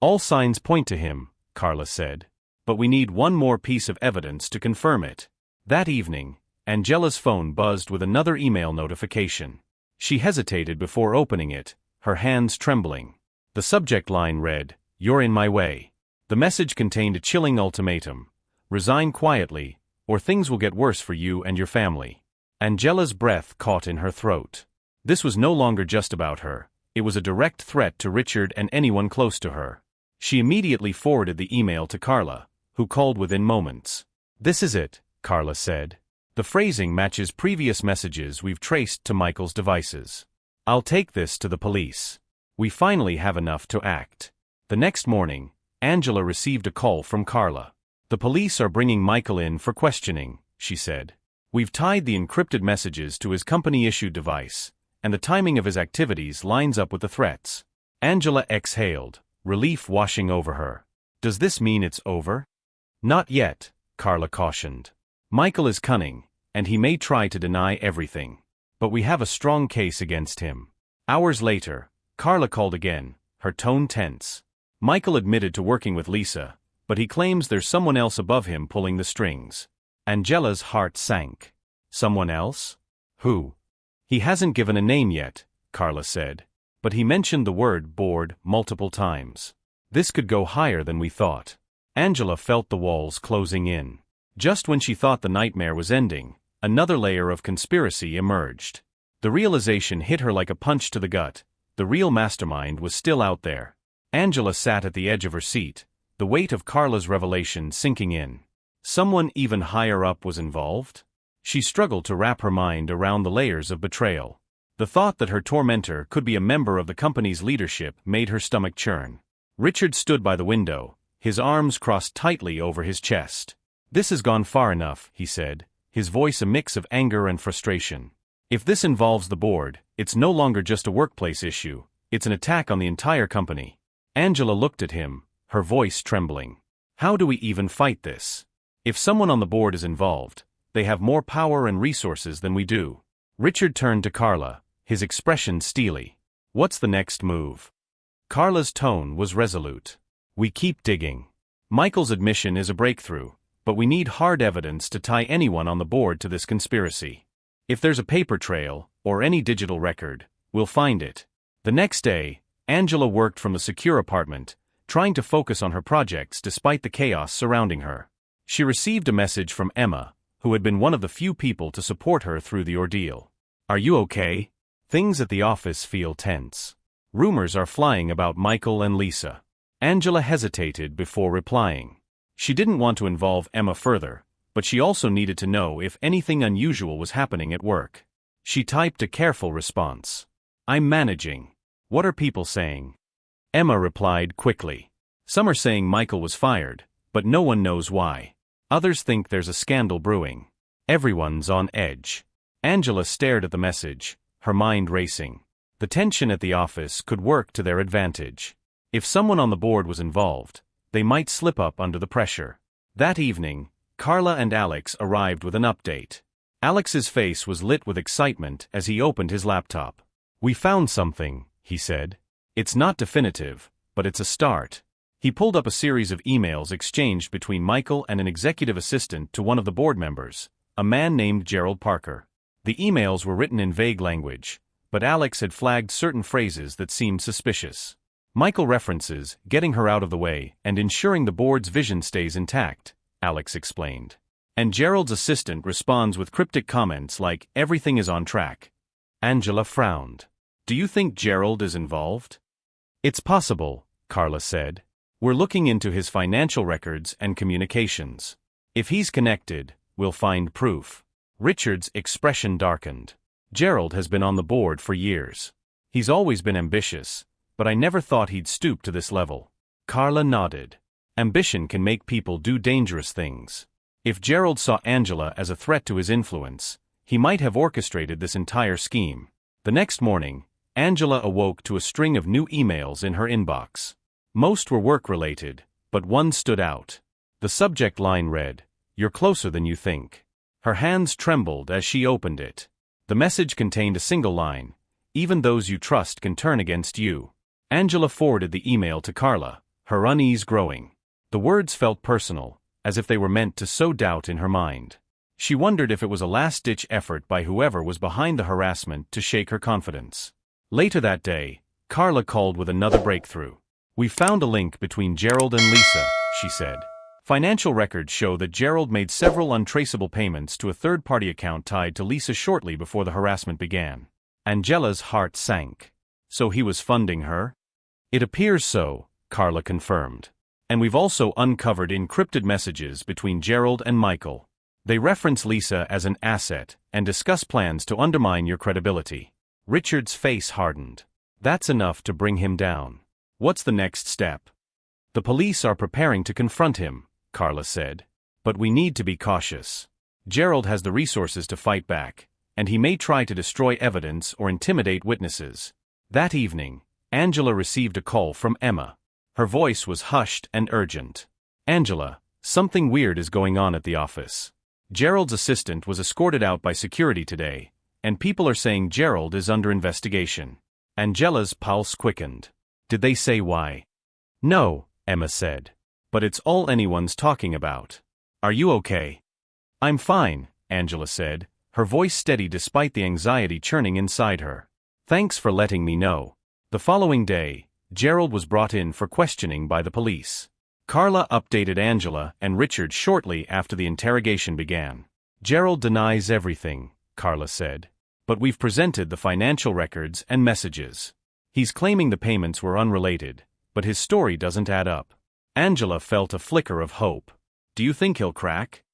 Speaker 1: "All signs point to him," Carla said. "But we need one more piece of evidence to confirm it." That evening, Angela's phone buzzed with another email notification. She hesitated before opening it, her hands trembling. The subject line read, "You're in my way." The message contained a chilling ultimatum: "Resign quietly, or things will get worse for you and your family." Angela's breath caught in her throat. This was no longer just about her, it was a direct threat to Richard and anyone close to her. She immediately forwarded the email to Carla, who called within moments. "This is it," Carla said. "The phrasing matches previous messages we've traced to Michael's devices. I'll take this to the police. We finally have enough to act." The next morning, Angela received a call from Carla. "The police are bringing Michael in for questioning," she said. "We've tied the encrypted messages to his company-issued device, and the timing of his activities lines up with the threats." Angela exhaled, relief washing over her. "Does this mean it's over?" "Not yet," Carla cautioned. "Michael is cunning, and he may try to deny everything. But we have a strong case against him." Hours later, Carla called again, her tone tense. "Michael admitted to working with Lisa, but he claims there's someone else above him pulling the strings." Angela's heart sank. "Someone else? Who?" "He hasn't given a name yet," Carla said. "But he mentioned the word board multiple times. This could go higher than we thought." Angela felt the walls closing in. Just when she thought the nightmare was ending, another layer of conspiracy emerged. The realization hit her like a punch to the gut. The real mastermind was still out there. Angela sat at the edge of her seat, the weight of Carla's revelation sinking in. Someone even higher up was involved? She struggled to wrap her mind around the layers of betrayal. The thought that her tormentor could be a member of the company's leadership made her stomach churn. Richard stood by the window, his arms crossed tightly over his chest. "This has gone far enough," he said, his voice a mix of anger and frustration. "If this involves the board, it's no longer just a workplace issue, it's an attack on the entire company." Angela looked at him, her voice trembling. "How do we even fight this? If someone on the board is involved, they have more power and resources than we do." Richard turned to Carla, his expression steely. "What's the next move?" Carla's tone was resolute. "We keep digging. Michael's admission is a breakthrough, but we need hard evidence to tie anyone on the board to this conspiracy. If there's a paper trail, or any digital record, we'll find it." The next day, Angela worked from the secure apartment, trying to focus on her projects despite the chaos surrounding her. She received a message from Emma, who had been one of the few people to support her through the ordeal. "Are you okay? Things at the office feel tense. Rumors are flying about Michael and Lisa." Angela hesitated before replying. She didn't want to involve Emma further, but she also needed to know if anything unusual was happening at work. She typed a careful response. "I'm managing. What are people saying?" Emma replied quickly. "Some are saying Michael was fired, but no one knows why. Others think there's a scandal brewing. Everyone's on edge." Angela stared at the message, her mind racing. The tension at the office could work to their advantage. If someone on the board was involved, they might slip up under the pressure. That evening, Carla and Alex arrived with an update. Alex's face was lit with excitement as he opened his laptop. "We found something," he said. "It's not definitive, but it's a start." He pulled up a series of emails exchanged between Michael and an executive assistant to one of the board members, a man named Gerald Parker. The emails were written in vague language, but Alex had flagged certain phrases that seemed suspicious. Michael references getting her out of the way and ensuring the board's vision stays intact, Alex explained. And Gerald's assistant responds with cryptic comments like, "Everything is on track." Angela frowned. "Do you think Gerald is involved?" "It's possible," Carla said. "We're looking into his financial records and communications. If he's connected, we'll find proof." Richard's expression darkened. Gerald has been on the board for years. He's always been ambitious, but I never thought he'd stoop to this level. Carla nodded. Ambition can make people do dangerous things. If Gerald saw Angela as a threat to his influence, he might have orchestrated this entire scheme. The next morning, Angela awoke to a string of new emails in her inbox. Most were work-related, but one stood out. The subject line read, "You're closer than you think." Her hands trembled as she opened it. The message contained a single line, "Even those you trust can turn against you." Angela forwarded the email to Carla, her unease growing. The words felt personal, as if they were meant to sow doubt in her mind. She wondered if it was a last-ditch effort by whoever was behind the harassment to shake her confidence. Later that day, Carla called with another breakthrough. "We found a link between Gerald and Lisa," she said. Financial records show that Gerald made several untraceable payments to a third-party account tied to Lisa shortly before the harassment began. Angela's heart sank. So he was funding her? "It appears so," Carla confirmed. "And we've also uncovered encrypted messages between Gerald and Michael. They reference Lisa as an asset and discuss plans to undermine your credibility." Richard's face hardened. That's enough to bring him down. What's the next step? "The police are preparing to confront him," Carla said. "But we need to be cautious. Gerald has the resources to fight back, and he may try to destroy evidence or intimidate witnesses." That evening, Angela received a call from Emma. Her voice was hushed and urgent. "Angela, something weird is going on at the office. Gerald's assistant was escorted out by security today, and people are saying Gerald is under investigation." Angela's pulse quickened. "Did they say why?" "No," Emma said. "But it's all anyone's talking about. Are you okay?" "I'm fine," Angela said, her voice steady despite the anxiety churning inside her. "Thanks for letting me know." The following day, Gerald was brought in for questioning by the police. Carla updated Angela and Richard shortly after the interrogation began. "Gerald denies everything," Carla said. "But we've presented the financial records and messages. He's claiming the payments were unrelated, but his story doesn't add up." Angela felt a flicker of hope. "Do you think he'll crack?"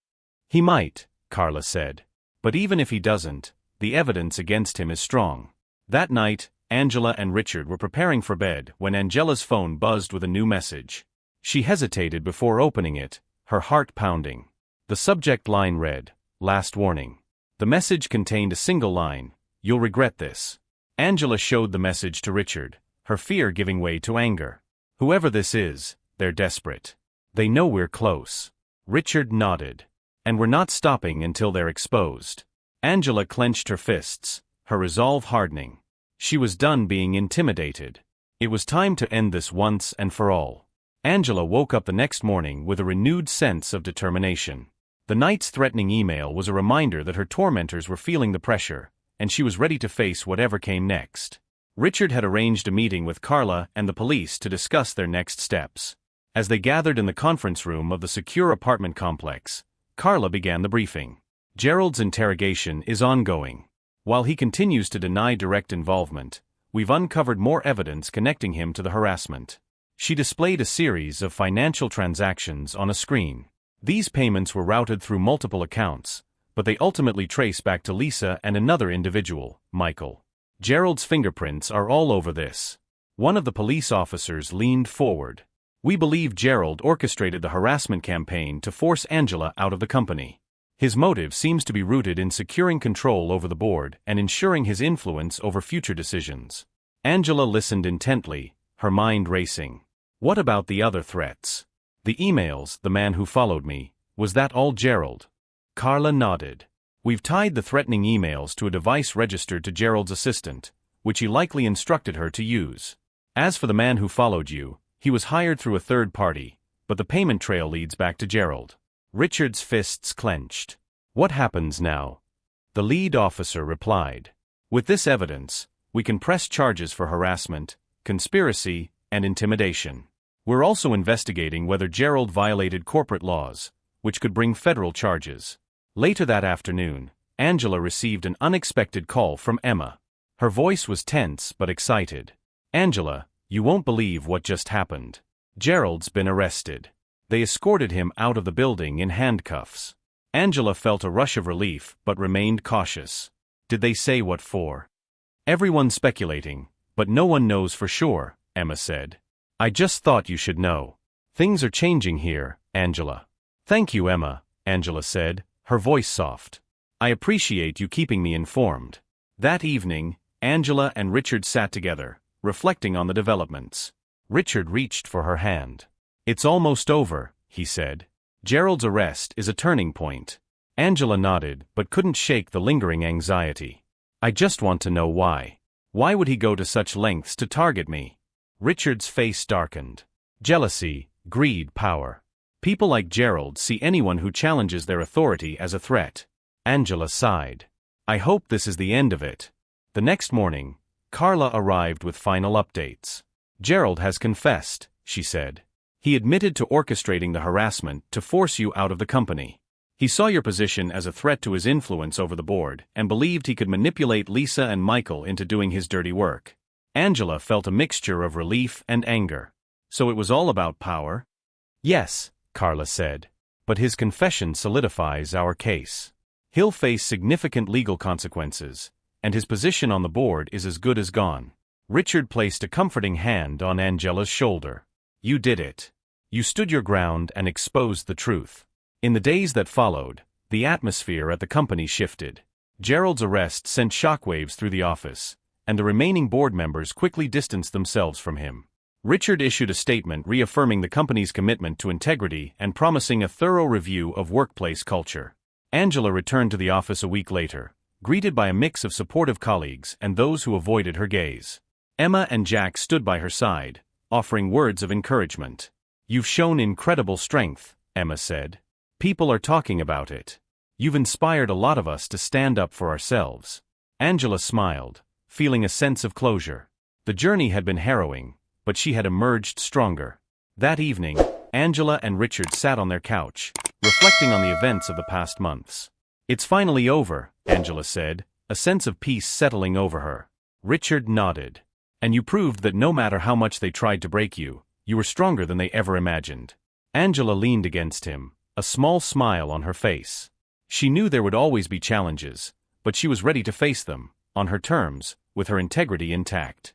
Speaker 1: "He might," Carla said. "But even if he doesn't, the evidence against him is strong." That night, Angela and Richard were preparing for bed when Angela's phone buzzed with a new message. She hesitated before opening it, her heart pounding. The subject line read, "Last warning." The message contained a single line, "You'll regret this." Angela showed the message to Richard, her fear giving way to anger. "Whoever this is, they're desperate. They know we're close." Richard nodded. "And we're not stopping until they're exposed." Angela clenched her fists, her resolve hardening. She was done being intimidated. It was time to end this once and for all. Angela woke up the next morning with a renewed sense of determination. The night's threatening email was a reminder that her tormentors were feeling the pressure, and she was ready to face whatever came next. Richard had arranged a meeting with Carla and the police to discuss their next steps. As they gathered in the conference room of the secure apartment complex, Carla began the briefing. "Gerald's interrogation is ongoing. While he continues to deny direct involvement, we've uncovered more evidence connecting him to the harassment." She displayed a series of financial transactions on a screen. These payments were routed through multiple accounts, but they ultimately trace back to Lisa and another individual, Michael. "Gerald's fingerprints are all over this." One of the police officers leaned forward. "We believe Gerald orchestrated the harassment campaign to force Angela out of the company. His motive seems to be rooted in securing control over the board and ensuring his influence over future decisions." Angela listened intently, her mind racing. "What about the other threats? The emails, the man who followed me, was that all Gerald?" Carla nodded. "We've tied the threatening emails to a device registered to Gerald's assistant, which he likely instructed her to use. As for the man who followed you, he was hired through a third party, but the payment trail leads back to Gerald." Richard's fists clenched. "What happens now?" The lead officer replied. "With this evidence, we can press charges for harassment, conspiracy, and intimidation. We're also investigating whether Gerald violated corporate laws, which could bring federal charges." Later that afternoon, Angela received an unexpected call from Emma. Her voice was tense but excited. "Angela, you won't believe what just happened. Gerald's been arrested. They escorted him out of the building in handcuffs." Angela felt a rush of relief but remained cautious. Did they say what for? Everyone's speculating, but no one knows for sure, Emma said. I just thought you should know. Things are changing here, Angela. Thank you, Emma, Angela said, her voice soft. I appreciate you keeping me informed. That evening, Angela and Richard sat together, reflecting on the developments. Richard reached for her hand. It's almost over, he said. Gerald's arrest is a turning point. Angela nodded but couldn't shake the lingering anxiety. I just want to know why. Why would he go to such lengths to target me? Richard's face darkened. Jealousy, greed, power. People like Gerald see anyone who challenges their authority as a threat. Angela sighed. I hope this is the end of it. The next morning, Carla arrived with final updates. Gerald has confessed, she said. He admitted to orchestrating the harassment to force you out of the company. He saw your position as a threat to his influence over the board and believed he could manipulate Lisa and Michael into doing his dirty work. Angela felt a mixture of relief and anger. So it was all about power? Yes, Carla said. But his confession solidifies our case. He'll face significant legal consequences, and his position on the board is as good as gone. Richard placed a comforting hand on Angela's shoulder. You did it. You stood your ground and exposed the truth. In the days that followed, the atmosphere at the company shifted. Gerald's arrest sent shockwaves through the office, and the remaining board members quickly distanced themselves from him. Richard issued a statement reaffirming the company's commitment to integrity and promising a thorough review of workplace culture. Angela returned to the office a week later, greeted by a mix of supportive colleagues and those who avoided her gaze. Emma and Jack stood by her side, offering words of encouragement. You've shown incredible strength, Emma said. People are talking about it. You've inspired a lot of us to stand up for ourselves. Angela smiled, feeling a sense of closure. The journey had been harrowing, but she had emerged stronger. That evening, Angela and Richard sat on their couch, reflecting on the events of the past months. It's finally over, Angela said, a sense of peace settling over her. Richard nodded. And you proved that no matter how much they tried to break you, you were stronger than they ever imagined. Angela leaned against him, a small smile on her face. She knew there would always be challenges, but she was ready to face them, on her terms, with her integrity intact.